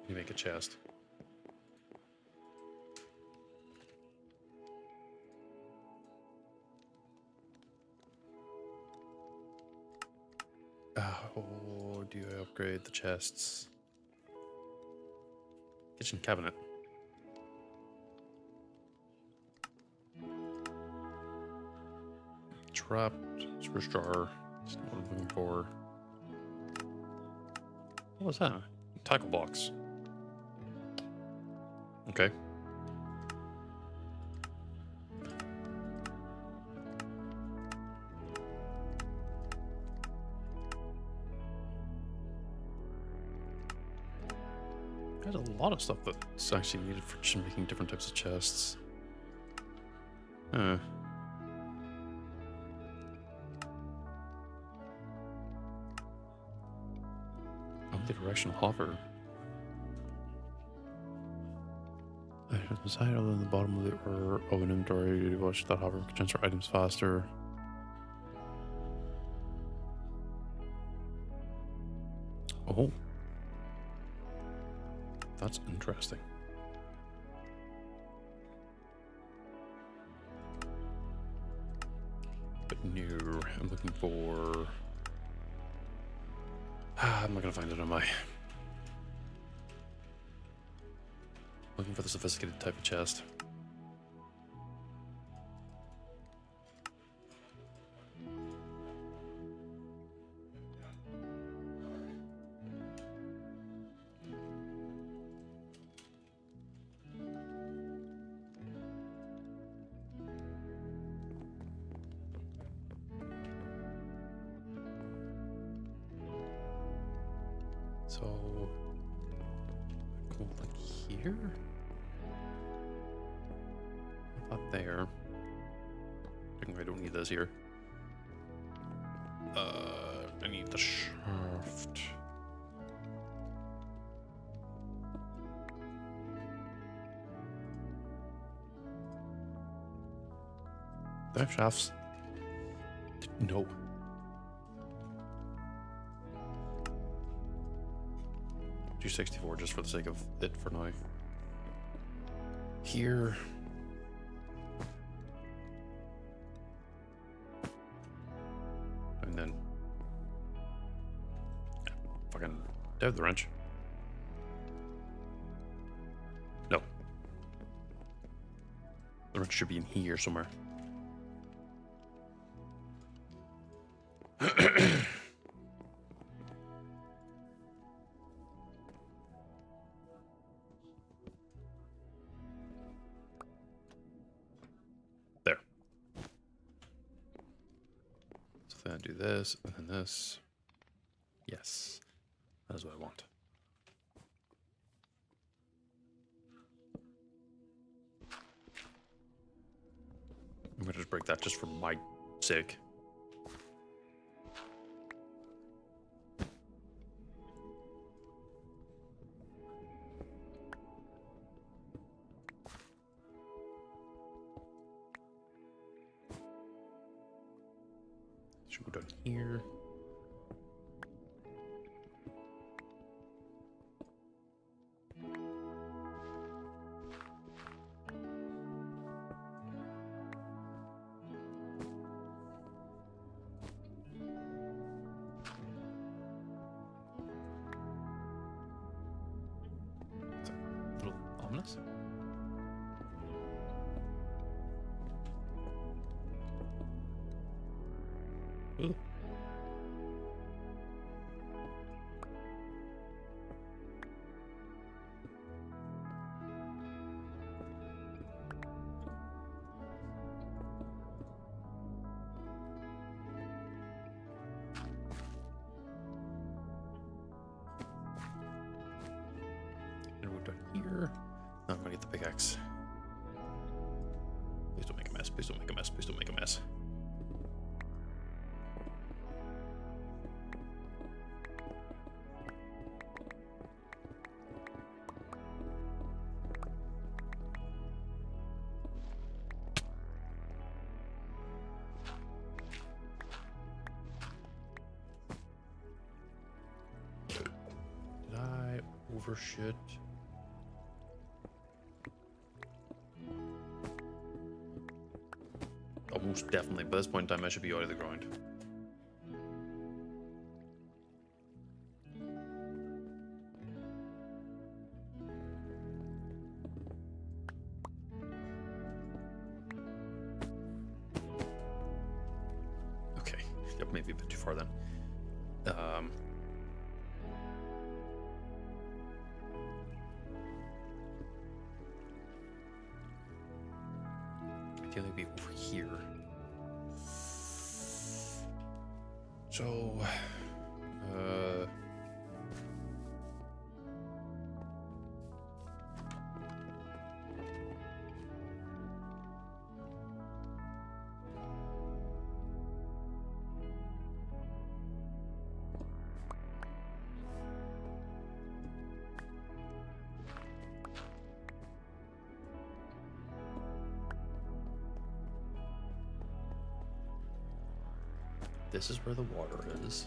You make a chest. How do I upgrade the chests? Kitchen cabinet. Trapped. Spruce jar. That's not what I'm looking for. What was that? Tackle box. Okay. There's a lot of stuff that's actually needed for making different types of chests. Omnidirectional hover. Beside other than the bottom of an inventory to watch that hover can transfer items faster. Oh. That's interesting. But no, I'm looking for... I'm not gonna find it, am I? Looking for the sophisticated type of chest. So, go like here? Not there. I don't need this here. I need the shaft. No shafts. No. Do 64 just for the sake of it for now. Here. And then fucking doubt the wrench. No. The wrench should be in here somewhere. There. So then I do this, and then this. Yes. That is what I want. I'm gonna just break that just for my sake. Should go down here. It's a little ominous. Ooh. And we're down here. Now I'm gonna get the pickaxe. Please don't make a mess. Please don't make a mess. Please don't make a mess. Did I overshoot? Almost definitely. By this point in time, I should be out of the ground. Okay. Yep, maybe a bit too far then. Ideally be over here. So, this is where the water is.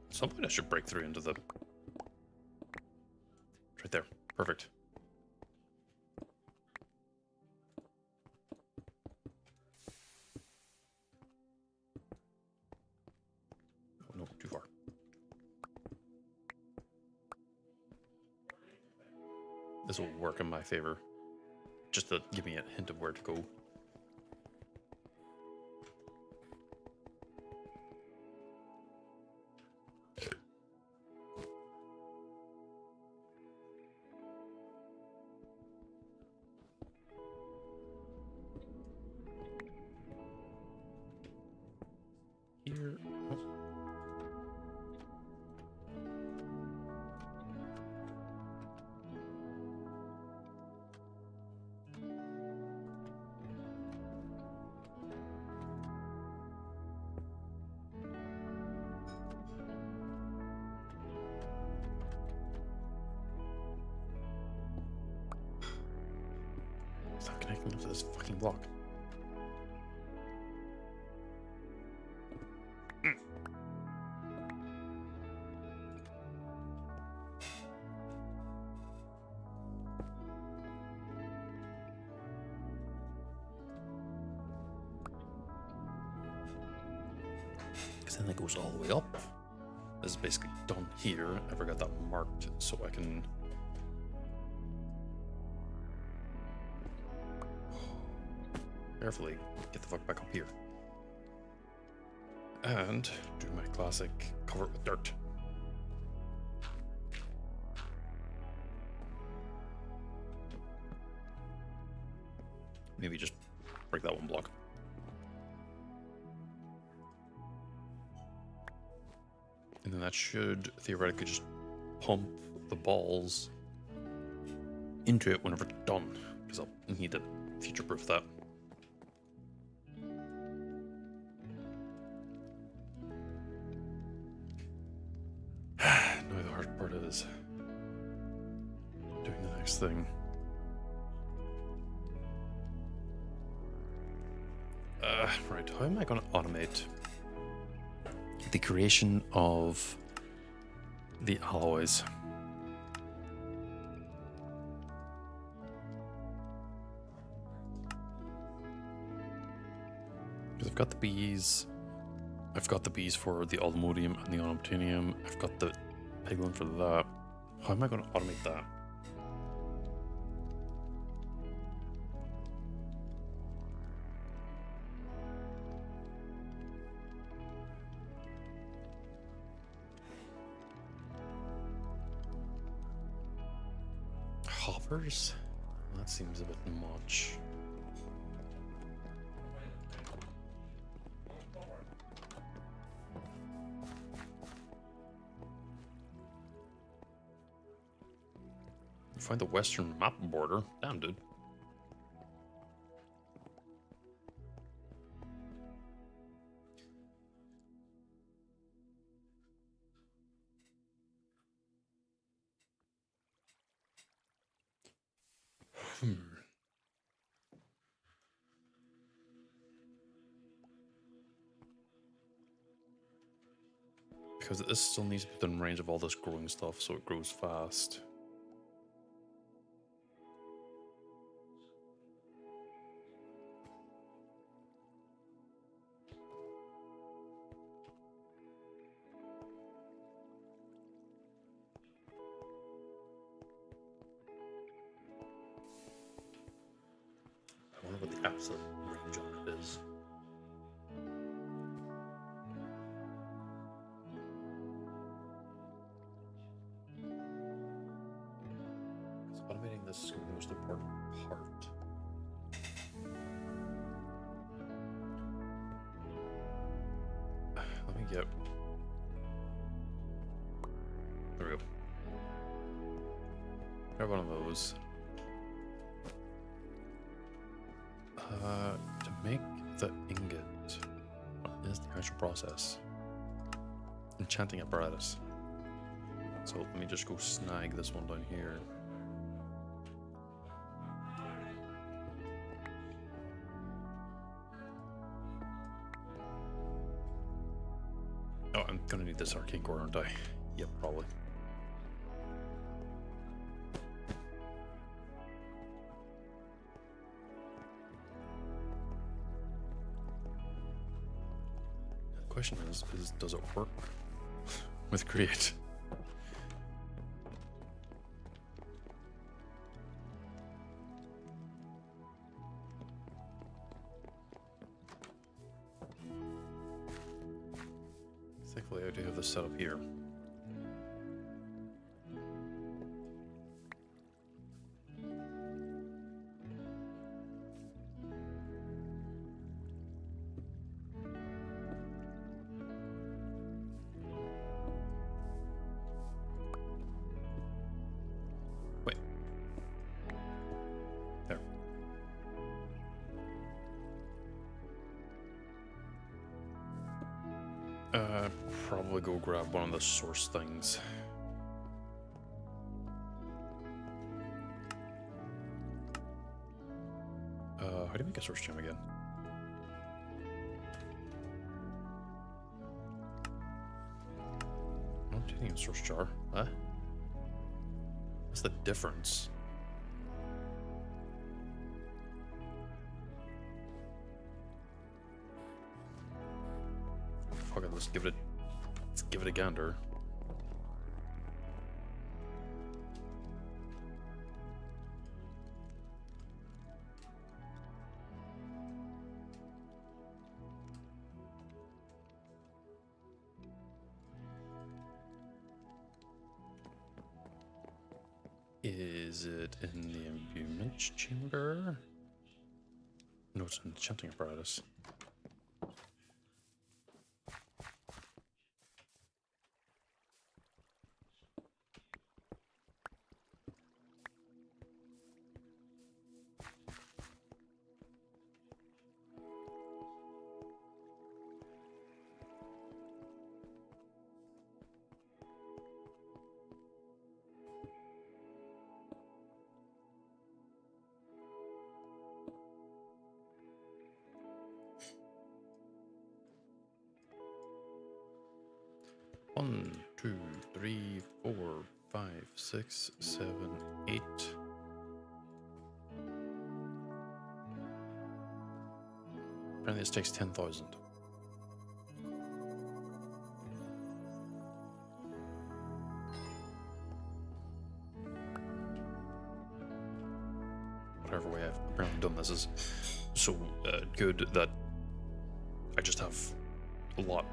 At some point I should break through into the... Right there. Perfect. Oh, no, too far. This will work in my favor. Just to give me a hint of where to go. Here. Oh. Into this fucking block. Because then it goes all the way up. This is basically done here. I forgot that marked so I can... carefully get the fuck back up here. And do my classic cover it with dirt. Maybe just break that one block. And then that should theoretically just pump the balls into it whenever it's done, because I'll need to future-proof that. Now the hard part is doing the next thing. Right, how am I going to automate the creation of the alloys? Because I've got the bees. I've got the bees for the aluminium and the unobtainium. I've got the piglin for that. How am I going to automate that? Hoppers? That seems a bit much. Find the western map border. Damn, dude. Because this still needs to be within range of all this growing stuff, so it grows fast. I wonder what the absolute range on it is. Automating this is going to be the most important part. Let me get... There we go. Grab one of those. To make the ingot, what is the actual process? Enchanting apparatus. So let me just go snag this one down here. Oh, I'm gonna need this arcane core, aren't I? Yep, probably. The question is does it work with create? Thankfully, I do have this set up here. Wait. There. Probably go grab one of the source things. do you make a source gem again? I'm taking a source jar. Huh? What's the difference? Fuck it, let's give it a gander. Is it in the imbuement chamber? No, it's an enchanting apparatus. One, two, three, 4, 5, 6, 7, 8. Apparently this takes 10,000. Whatever way I've apparently done this is so good that I just have a lot.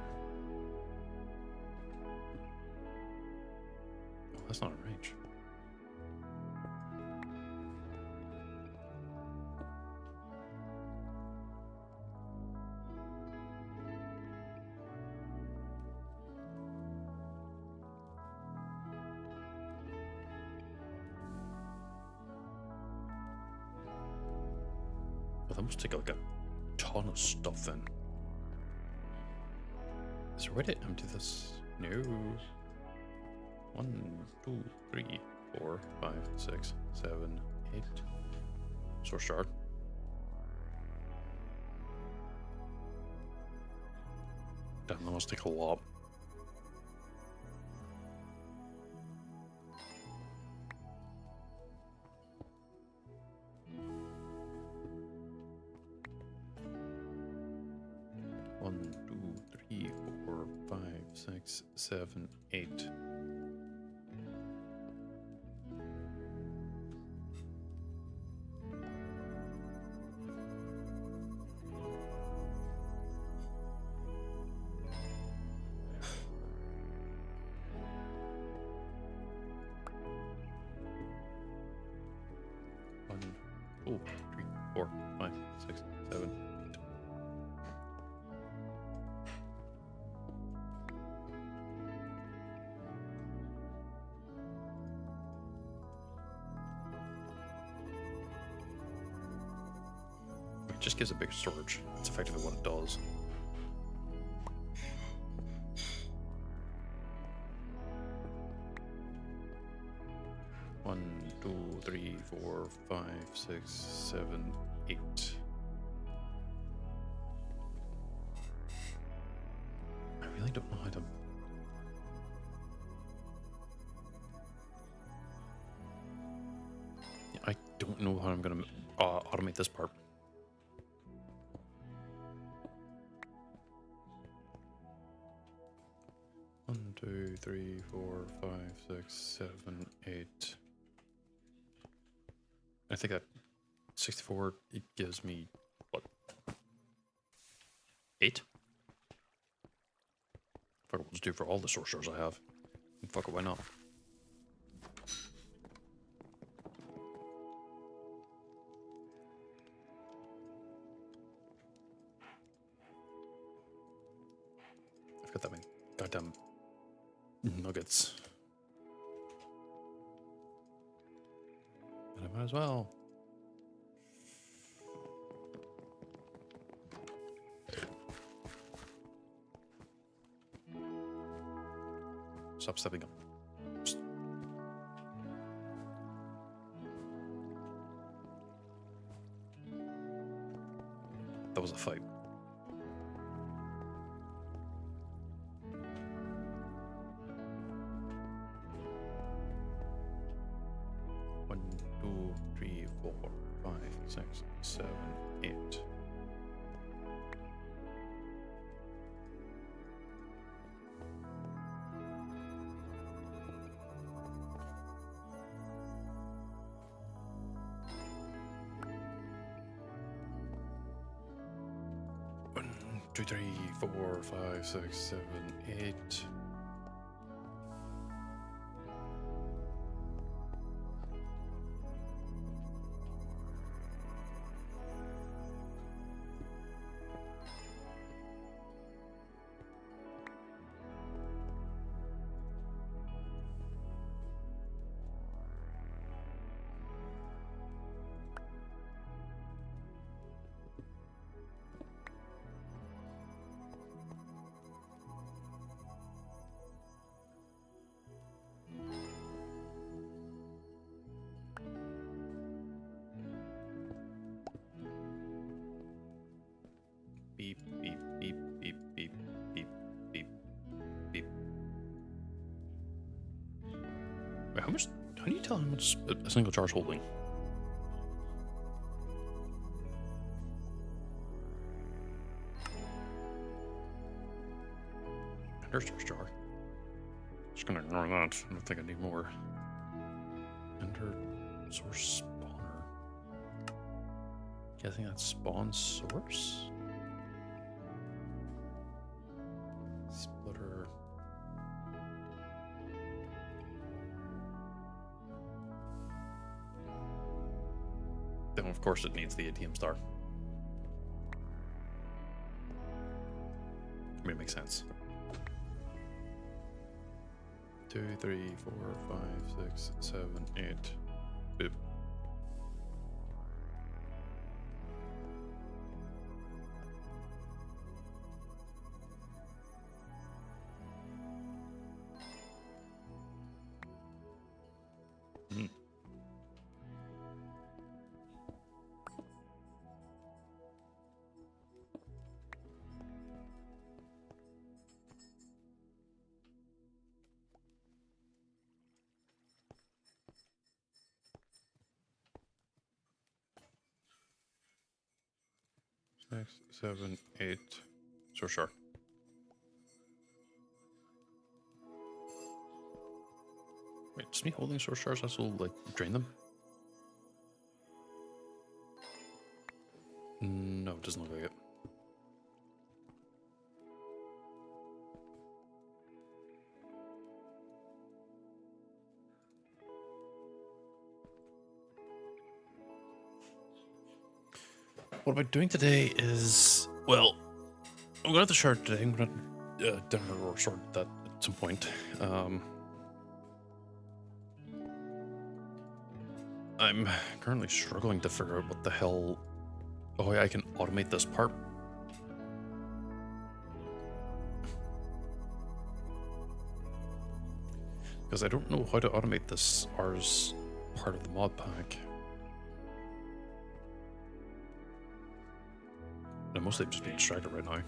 Oh, that's not a range. Well, that must take like a ton of stuff then. Is there a way to empty this? No. 1, 2, 3, 4, 5, 6, 7, 8. Source shard. Damn, that must take a lot. One, 2, 3, 4, 5, 6, 7, 8. One, 2, 3, 4, 5, 6, 7, 8. It just gives a bigger storage. That's effectively what it does. One, 2, 3, 4, 5, 6, 7, 8. I really don't know how to. I don't know how I'm gonna automate this part. One, 2, 3, 4, 5, 6, 7, 8. I think that 64, it gives me, what, 8? Fuck it, we'll just do it for all the sorcerers I have. And fuck it, why not? I've got that many goddamn nuggets. And I might as well. Stop stepping up. Psst. was a fight. One, two, three, 4, 5, 6, 7, 8. One, two, 3, 4, 5, 6, 7, 8. Beep, beep, beep, beep, beep, beep, beep, beep. Wait, how much? How do you tell how much a single char's holding? Enter source jar. Just gonna ignore that. I don't think I need more. Enter source spawner. Guessing that's spawn source? Splitter. Then of course it needs the ATM star. I mean, it makes sense. 2, 3, 4, 5, 6, 7, 8. Boop. Hmm. Six, 7, 8. So sure. Wait, just me holding source shards also like drain them? No, it doesn't look like it. What I'm doing today is, well, I'm going to the shard today. I'm going to demo or sort that at some point. I'm currently struggling to figure out what the hell. Oh, yeah, I can automate this part. Because I don't know how to automate this R's part of the mod pack. I'm mostly just being distracted right now.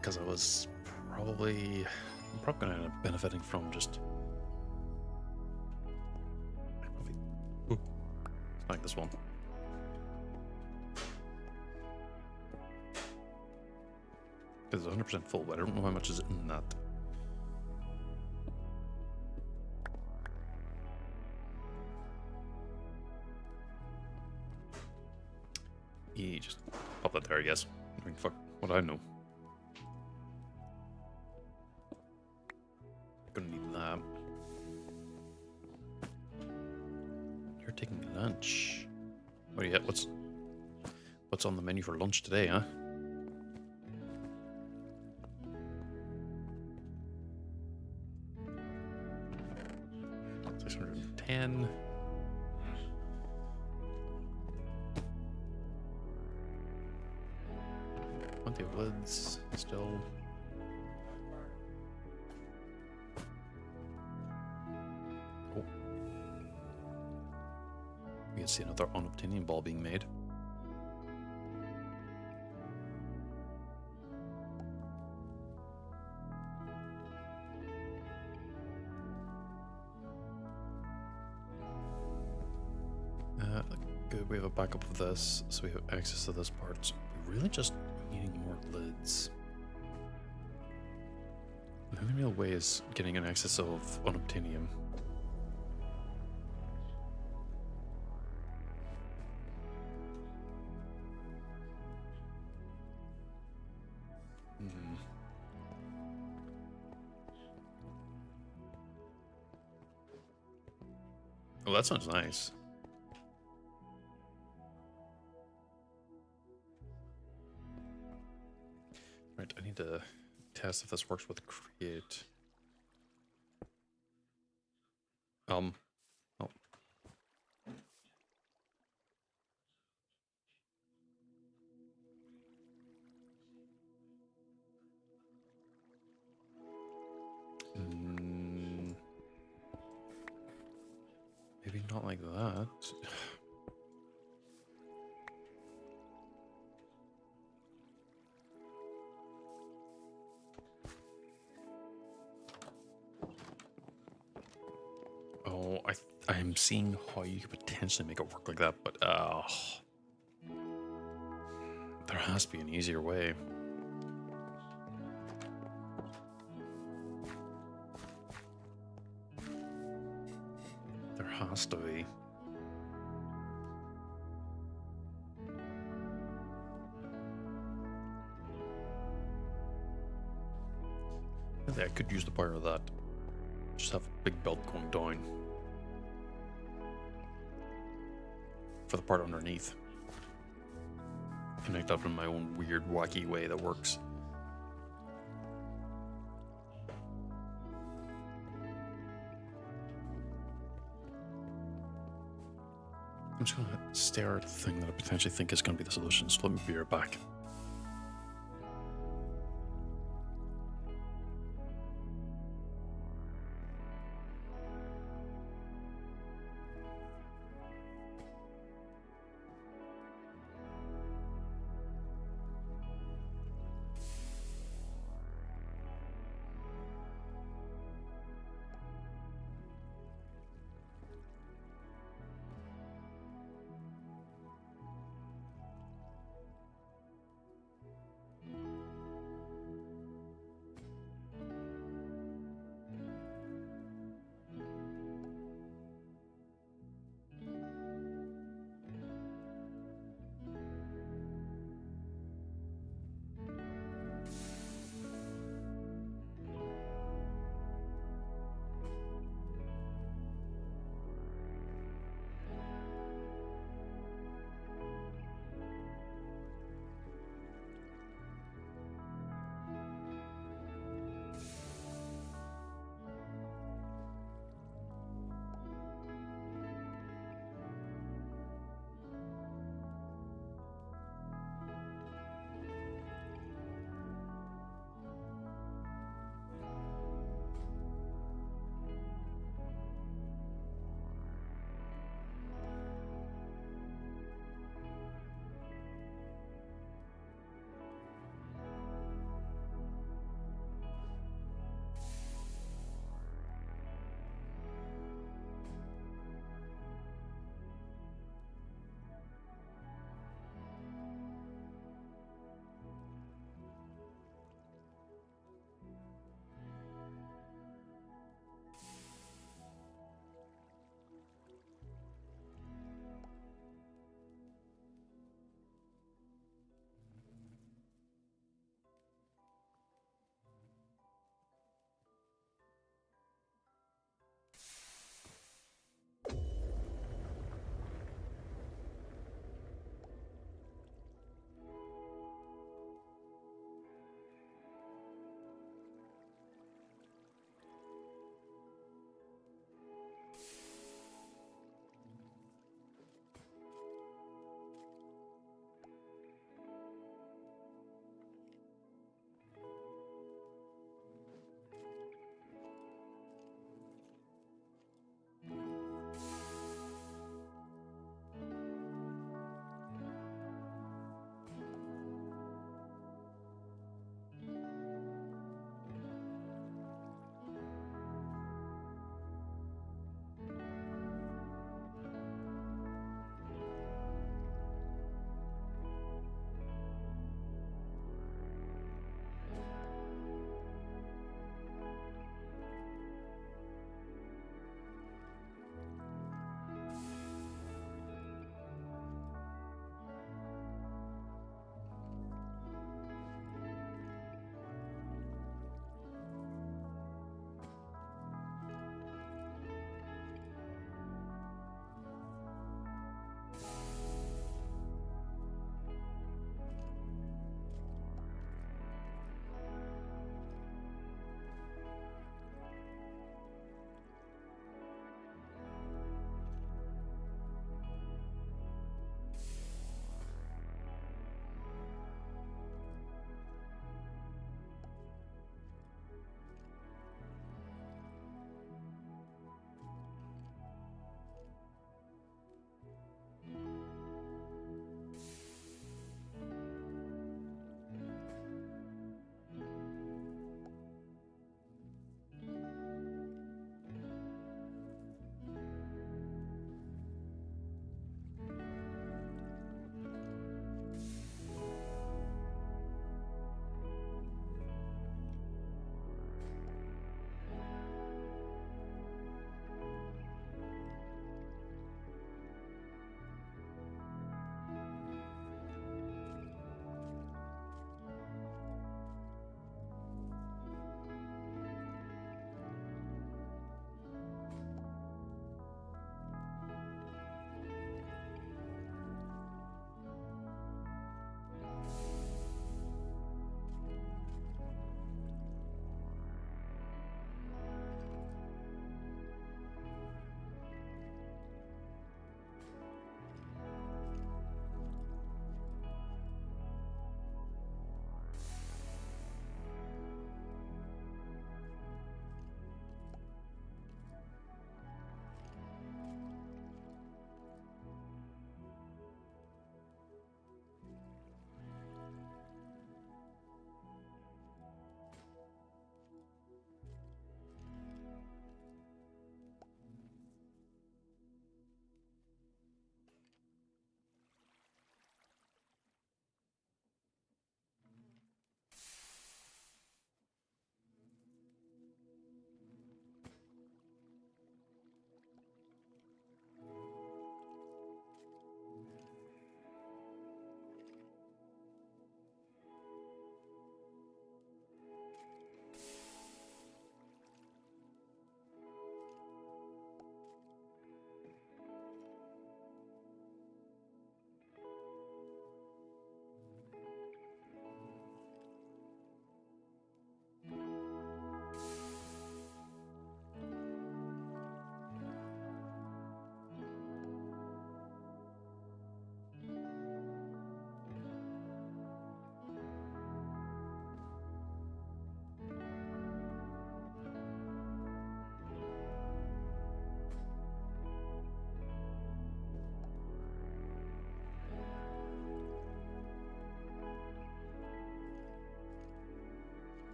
Because I was I'm probably going to end up benefiting from just... like this one. Because it's 100% full, but I don't know how much is in that. Yeah, just pop that there, I guess. I mean, fuck, what I know. Gonna need that. You're taking lunch. Oh yeah, what's on the menu for lunch today, huh? $610. Plenty of lids still. we can see another unobtainium ball being made. Good, we have a backup of this, so we have access to this part. So we're really just needing more lids. The only real way is getting an excess of unobtainium. Well, that sounds nice. Right, I need to test if this works with create. Oh. Maybe not like that. Oh, I'm seeing how you could potentially make it work like that, but there has to be an easier way. There has to be. I could use the power of that. Just have a big belt going down for the part underneath. Connect up in my own weird, wacky way that works. I'm just gonna stare at the thing that I potentially think is gonna be the solution, so let me be right back.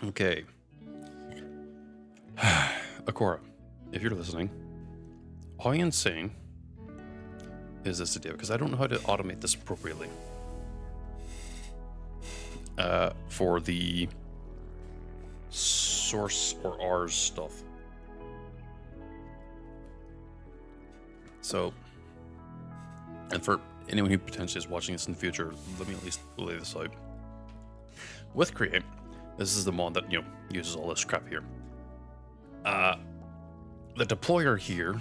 Okay. Akora, if you're listening, how insane is this idea? Because I don't know how to automate this appropriately. For the source or R's stuff. So, and for anyone who potentially is watching this in the future, let me at least lay this out. With Create, this is the mod that, you know, uses all this crap here. The deployer here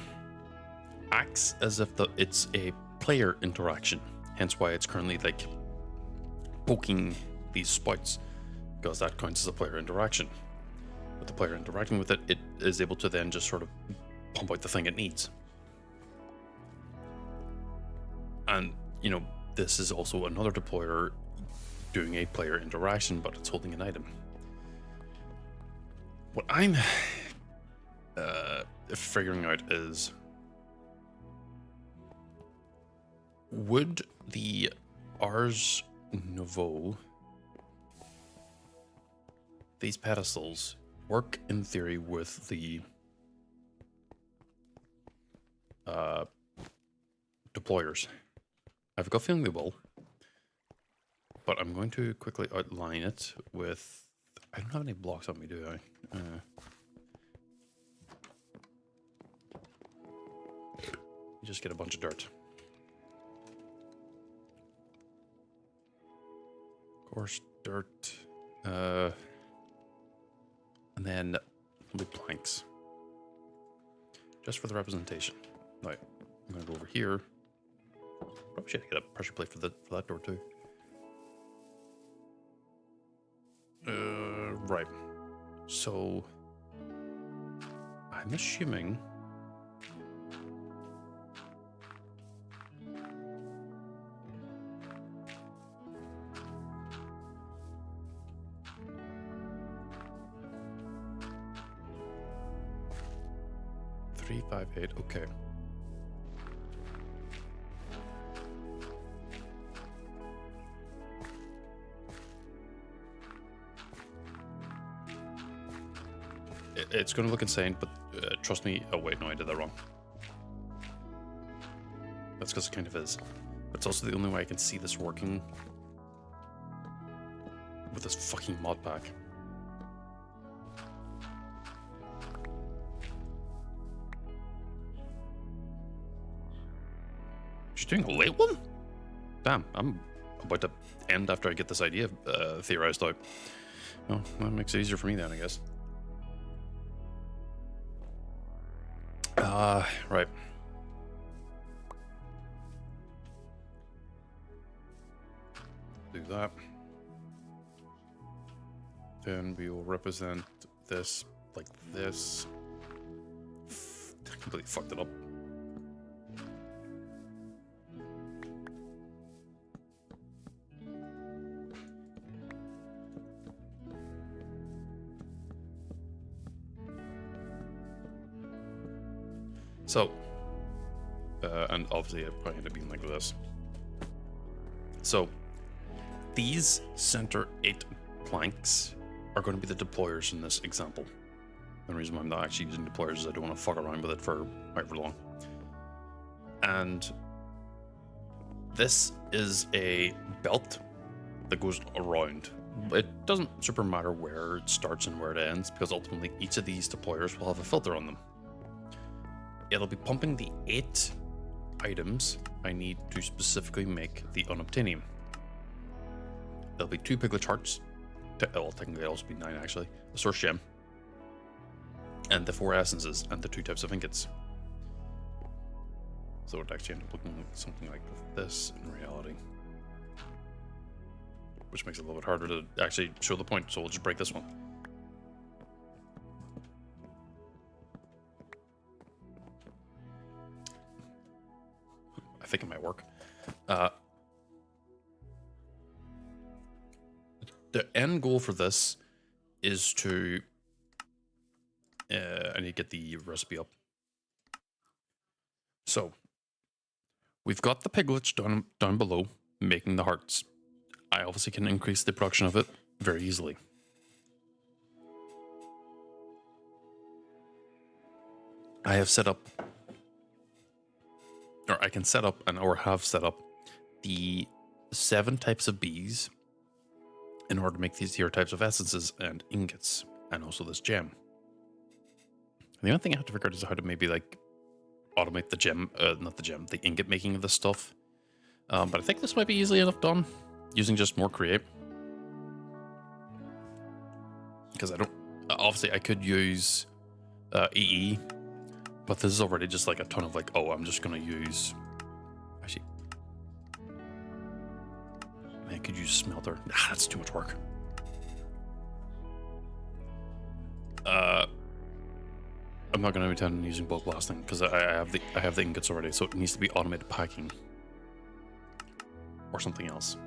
acts as if it's a player interaction, hence why it's currently like poking these spouts, because that counts as a player interaction. With the player interacting with it, it is able to then just sort of pump out the thing it needs. And, you know, this is also another deployer doing a player interaction, but it's holding an item. What I'm figuring out is, would the Ars Nouveau, these pedestals, work in theory with the deployers? I have a gut feeling they will, but I'm going to quickly outline it with, I don't have any blocks on me, do I? Just get a bunch of dirt. Coarse dirt, and then loop planks, just for the representation. Right, I'm going to go over here. Probably should get a pressure plate for that door too. Right. So I'm assuming three, 5, 8. Okay. It's going to look insane, but trust me. Oh wait, no, I did that wrong. That's because it kind of is. But it's also the only way I can see this working with this fucking mod pack. She's doing a late one? Damn, I'm about to end after I get this idea theorized out. Well, that makes it easier for me then, I guess. Right. Do that. Then we will represent this like this. I completely fucked it up. So, and obviously it probably ended up being like this. So, these center 8 planks are going to be the deployers in this example. The reason why I'm not actually using deployers is I don't want to fuck around with it for however long. And this is a belt that goes around. It doesn't super matter where it starts and where it ends, because ultimately each of these deployers will have a filter on them. It'll be pumping the 8 items I need to specifically make the unobtainium. There'll be 2 piglet hearts. Well, technically it'll also be 9 actually. The source gem. And the 4 essences and the 2 types of ingots. So it actually end up looking like something like this in reality. Which makes it a little bit harder to actually show the point, so we'll just break this one. I think it might work. The end goal for this is to... I need to get the recipe up. So, we've got the piglets down below making the hearts. I obviously can increase the production of it very easily. I have set up, or I can set up, or have set up the 7 types of bees in order to make these here types of essences and ingots, and also this gem. The only thing I have to figure out is how to maybe like automate the gem, the ingot making of this stuff. But I think this might be easily enough done using just more create. Because I don't, obviously I could use EE, but this is already just like a ton of like, oh, I'm just going to use, actually, I could use smelter. Nah, that's too much work. I'm not going to pretend using bulk blasting because I have the ingots already, so it needs to be automated packing or something else.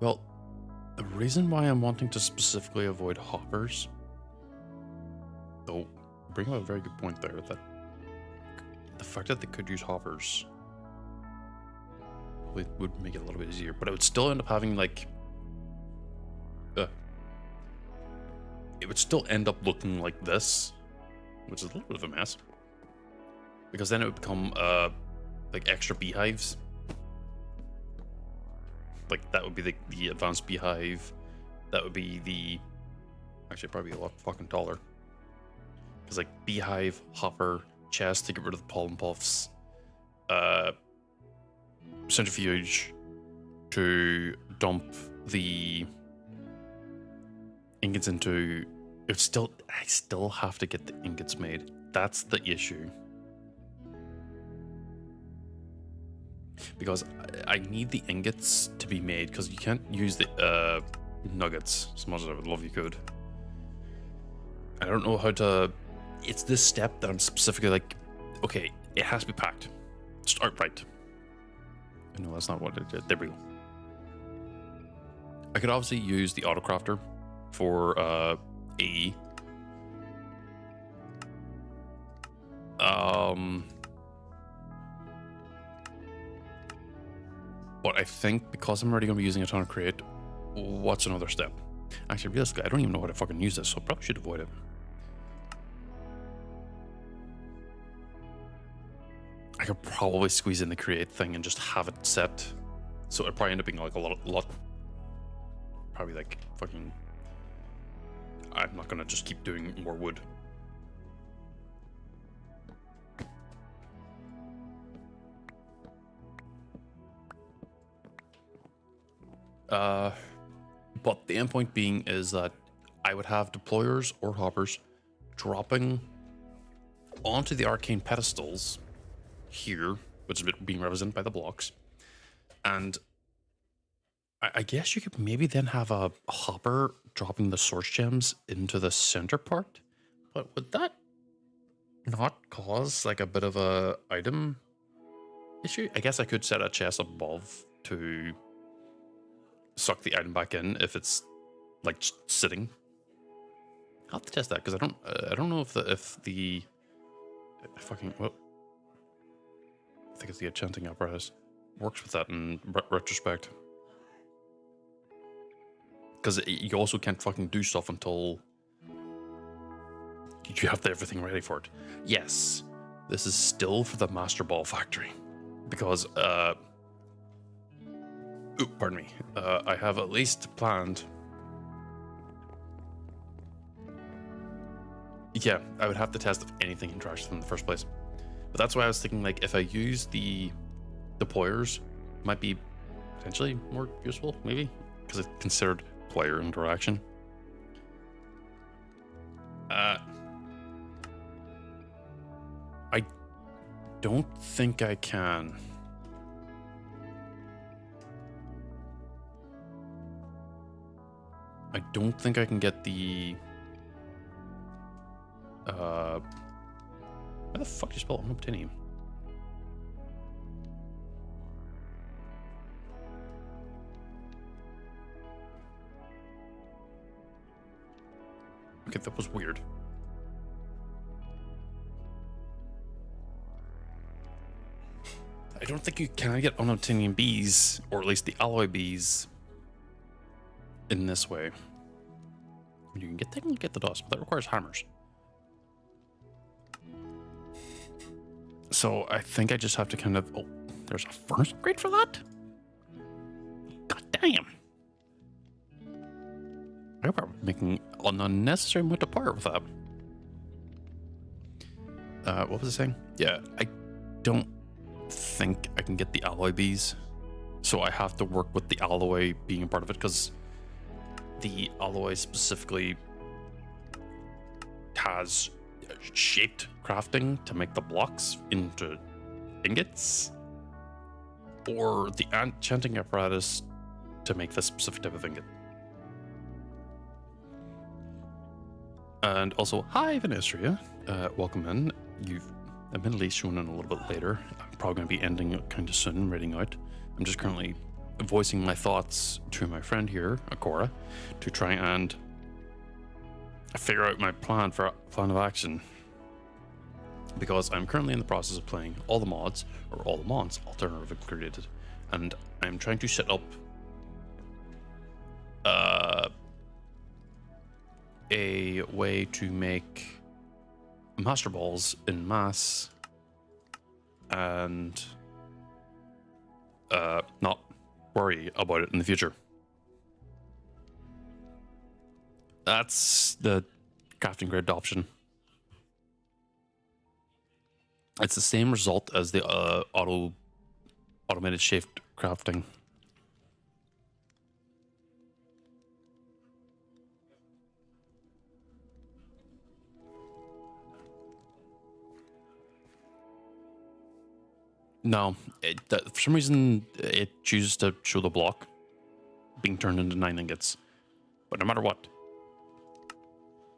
Well, the reason why I'm wanting to specifically avoid hoppers, though, bring up a very good point there, that the fact that they could use hoppers would make it a little bit easier, but it would still end up having like, it would still end up looking like this, which is a little bit of a mess, because then it would become like extra beehives. Like that would be the advanced beehive. That would be the, actually probably a lot fucking taller. Because like beehive, hopper, chest to get rid of the pollen puffs, centrifuge to dump the ingots into. It's still, I still have to get the ingots made. That's the issue. Because I need the ingots to be made, because you can't use the nuggets as much as I would love you could. I don't know how to, it's this step that I'm specifically like, okay, it has to be packed. Just outright. No, that's not what it did. There we go. I could obviously use the autocrafter for AE. But I think because I'm already going to be using a ton of create, what's another step? Actually, realistically, I don't even know how to fucking use this, so I probably should avoid it. I could probably squeeze in the create thing and just have it set. So it'd probably end up being like a lot, probably like fucking, I'm not going to just keep doing more wood. But the end point being is that I would have deployers or hoppers dropping onto the arcane pedestals here, which is being represented by the blocks. And I guess you could maybe then have a hopper dropping the source gems into the center part. But would that not cause like a bit of a item issue? I guess I could set a chest above to suck the item back in if it's like sitting. I'll have to test that because I don't know if the fucking, well, I think it's the enchanting apparatus works with that in retrospect, because you also can't fucking do stuff until you have everything ready for it. Yes, this is still for the Master Ball factory, because pardon me. I have at least planned. Yeah, I would have to test if anything can trash them in the first place. But that's why I was thinking, like, if I use the deployers, it might be potentially more useful, maybe, because it's considered player interaction. I don't think I can. I don't think I can get the how the fuck do you spell unobtainium? Okay, that was weird. I don't think you can get unobtainium bees, or at least the alloy bees, in this way. You can technically get the dust, but that requires hammers. So I think I just have to kind of... Oh, there's a furnace upgrade for that? God damn. I hope I'm making an unnecessary amount of power with that. What was I saying? Yeah, I don't think I can get the alloy bees. So I have to work with the alloy being a part of it, because the alloy specifically has shaped crafting to make the blocks into ingots, or the enchanting apparatus to make this specific type of ingot. And also, hi Venistria, welcome in. You've admittedly shown in a little bit later. I'm probably going to be ending it kind of soon, reading out. I'm just currently voicing my thoughts to my friend here, Akora, to try and figure out my plan of action, because I'm currently in the process of playing All the Mods, or All the Mons, alternatively created, and I'm trying to set up a way to make Master Balls in mass and not worry about it in the future. That's the crafting grid option. It's the same result as the automated shaped crafting. No, for some reason it chooses to show the block being turned into 9 ingots. But no matter what,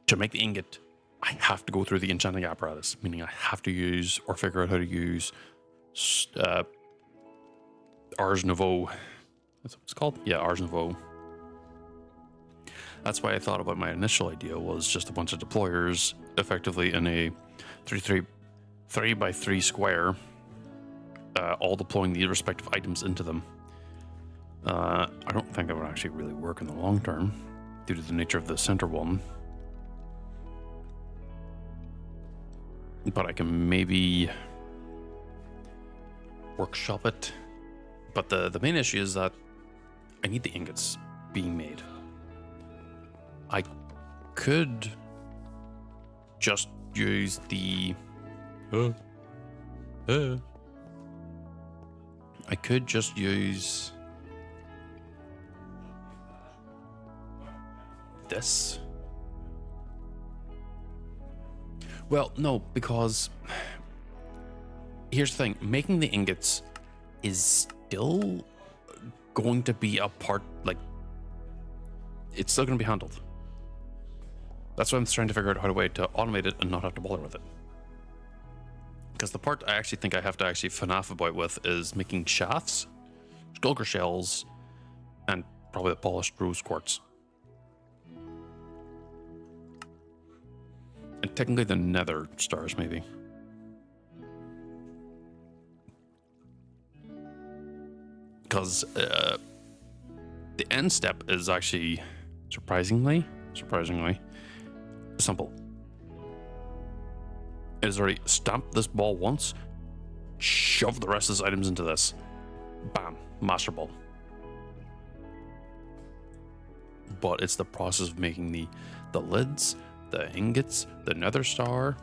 to make the ingot, I have to go through the enchanting apparatus, meaning I have to use or figure out how to use Ars Nouveau. That's what it's called? Yeah, Ars Nouveau. That's why I thought about my initial idea was just a bunch of deployers effectively in a 3 by 3 square, all deploying the respective items into them. I don't think that would actually really work in the long term due to the nature of the center one. But I can maybe workshop it. But the main issue is that I need the ingots being made. I could just use the... I could just use this. Well, no, because here's the thing. Making the ingots is still going to be a part, like, it's still going to be handled. That's why I'm trying to figure out how to way to automate it and not have to bother with it. Because the part I actually think I have to actually FNAF about with is making shafts, skulker shells, and probably the polished rose quartz. And technically the nether stars, maybe. Because the end step is actually surprisingly simple. It has already stamped this ball once, shoved the rest of his items into this. Bam, master ball. But it's the process of making the lids, the ingots, the nether star,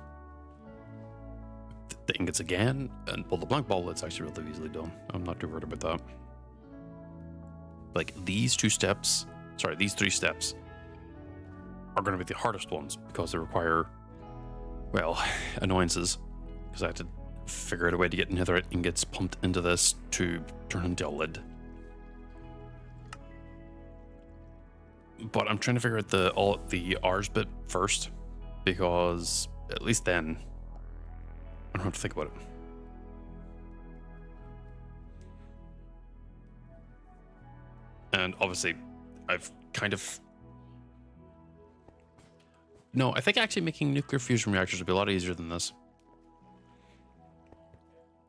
the ingots again, and well, the blank ball lid's actually really easily done. I'm not too worried about that. Like these 3 steps are going to be the hardest ones because they require, well, annoyances, because I had to figure out a way to get netherite ingots pumped into this to turn into a lid. But I'm trying to figure out the R's bit first, because at least then I don't have to think about it. And obviously I've kind of... No, I think actually making nuclear fusion reactors would be a lot easier than this.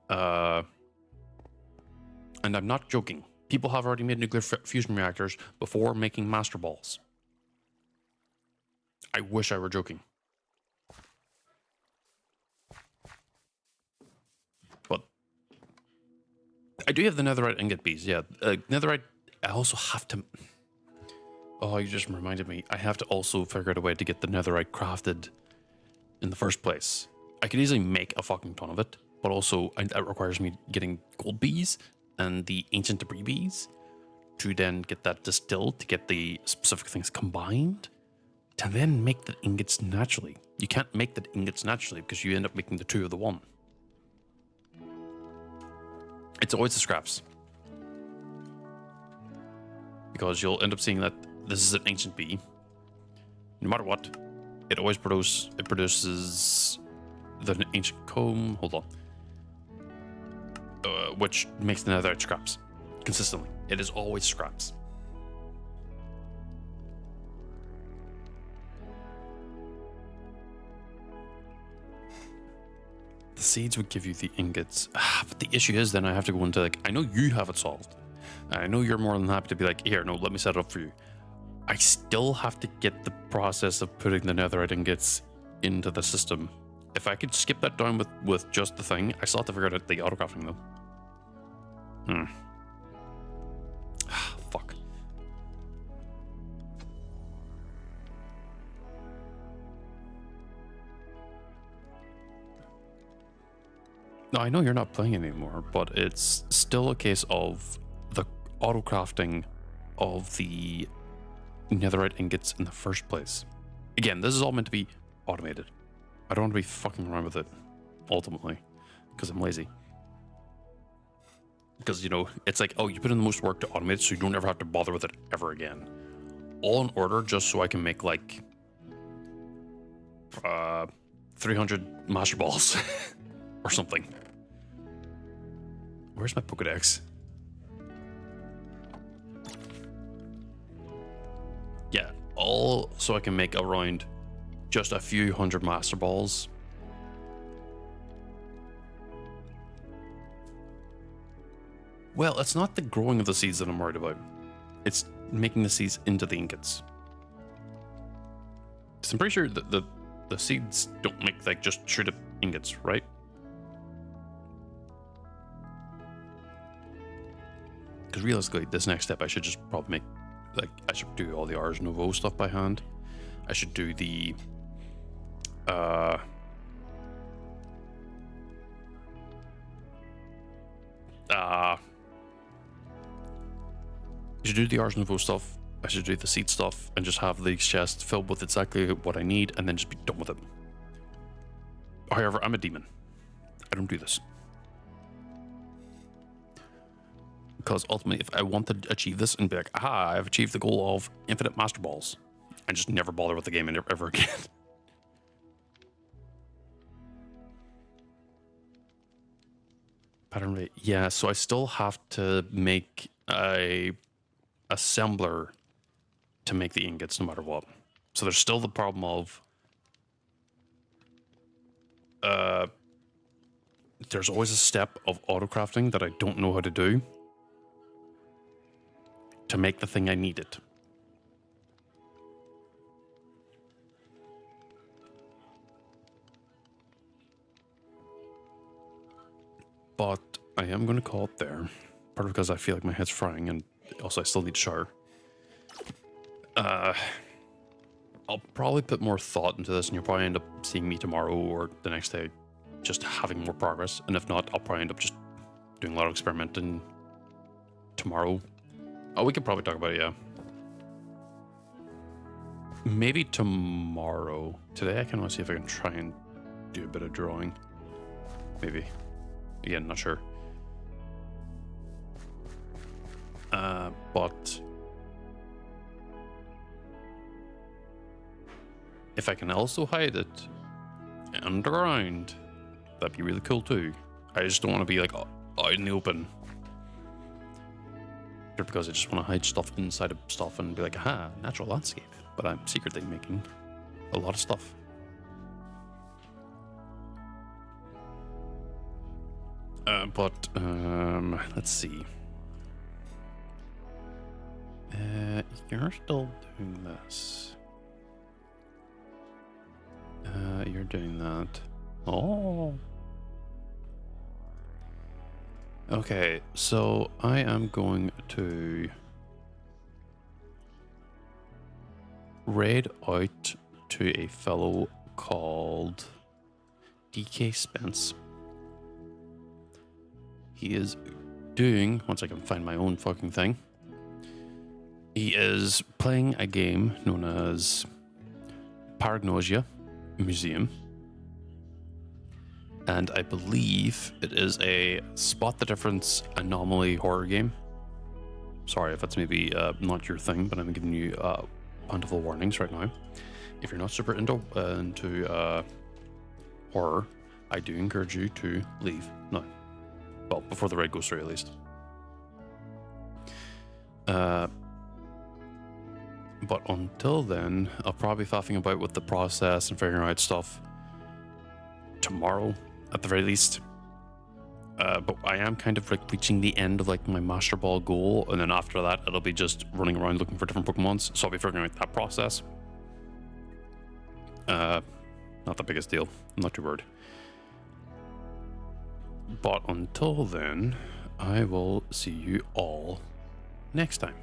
And I'm not joking. People have already made nuclear fusion reactors before making master balls. I wish I were joking. But I do have the netherite ingot bees, yeah. Netherite, I also have to... Oh, you just reminded me. I have to also figure out a way to get the netherite crafted in the first place. I could easily make a fucking ton of it, but also that requires me getting gold bees and the ancient debris bees to then get that distilled, to get the specific things combined, to then make the ingots naturally. You can't make the ingots naturally because you end up making the two of the one. It's always the scraps. Because you'll end up seeing that this is an ancient bee. No matter what, it always produces the ancient comb. Hold on. Which makes the netherite scraps consistently. It is always scraps. The seeds would give you the ingots. But the issue is then I have to go into like, I know you have it solved. And I know you're more than happy to be like, here, no, let me set it up for you. I still have to get the process of putting the netherite ingots into the system. If I could skip that down with just the thing, I still have to figure out the autocrafting though. Fuck. No, I know you're not playing anymore, but it's still a case of the autocrafting of the netherite ingots in the first place. Again, this is all meant to be automated. I don't want to be fucking around with it, ultimately, because I'm lazy. Because, you know, it's like, oh, you put in the most work to automate it so you don't ever have to bother with it ever again. All in order just so I can make, like, 300 master balls or something. Where's my Pokedex? Yeah, all so I can make around just a few hundred master balls. Well, it's not the growing of the seeds that I'm worried about. It's making the seeds into the ingots. So I'm pretty sure that the seeds don't make like just straight up ingots, right? Because realistically, this next step I should just probably make, like, I should do all the Ars Nouveau stuff by hand. I should do the I should do the Ars Nouveau stuff. I should do the seed stuff and just have these chests filled with exactly what I need and then just be done with it. However, I'm a demon. I don't do this. Because ultimately, if I want to achieve this and be like, aha, I've achieved the goal of infinite master balls, I just never bother with the game ever again. Pattern rate. Yeah, so I still have to make a assembler to make the ingots no matter what. So there's still the problem of there's always a step of autocrafting that I don't know how to do to make the thing I needed. But I am going to call it there. Part because I feel like my head's frying, and also I still need to shower. I'll probably put more thought into this, and you'll probably end up seeing me tomorrow or the next day just having more progress. And if not, I'll probably end up just doing a lot of experimenting tomorrow. Oh, we could probably talk about it, yeah. Maybe tomorrow. Today I kind of want to see if I can try and do a bit of drawing. Maybe. Again, not sure. But if I can also hide it underground, that'd be really cool too. I just don't want to be like out in the open. Because I just want to hide stuff inside of stuff and be like, aha, natural landscape. But I'm secretly making a lot of stuff. Let's see. You're still doing this. doing that. Oh. Okay, so I am going to raid out to a fellow called DK Spence. He is doing, once I can find my own fucking thing, he is playing a game known as Paragnosia Museum. And I believe it is a spot the difference anomaly horror game. Sorry if that's maybe not your thing, but I'm giving you bountiful warnings right now. If you're not super into horror, I do encourage you to leave now. Well, before the raid goes through, at least. But until then, I'll probably be faffing about with the process and figuring out stuff tomorrow, at the very least. But I am kind of like reaching the end of like my Master Ball goal, and then after that, it'll be just running around looking for different Pokemons. So I'll be figuring out that process. Not the biggest deal. I'm not too worried. But until then, I will see you all next time.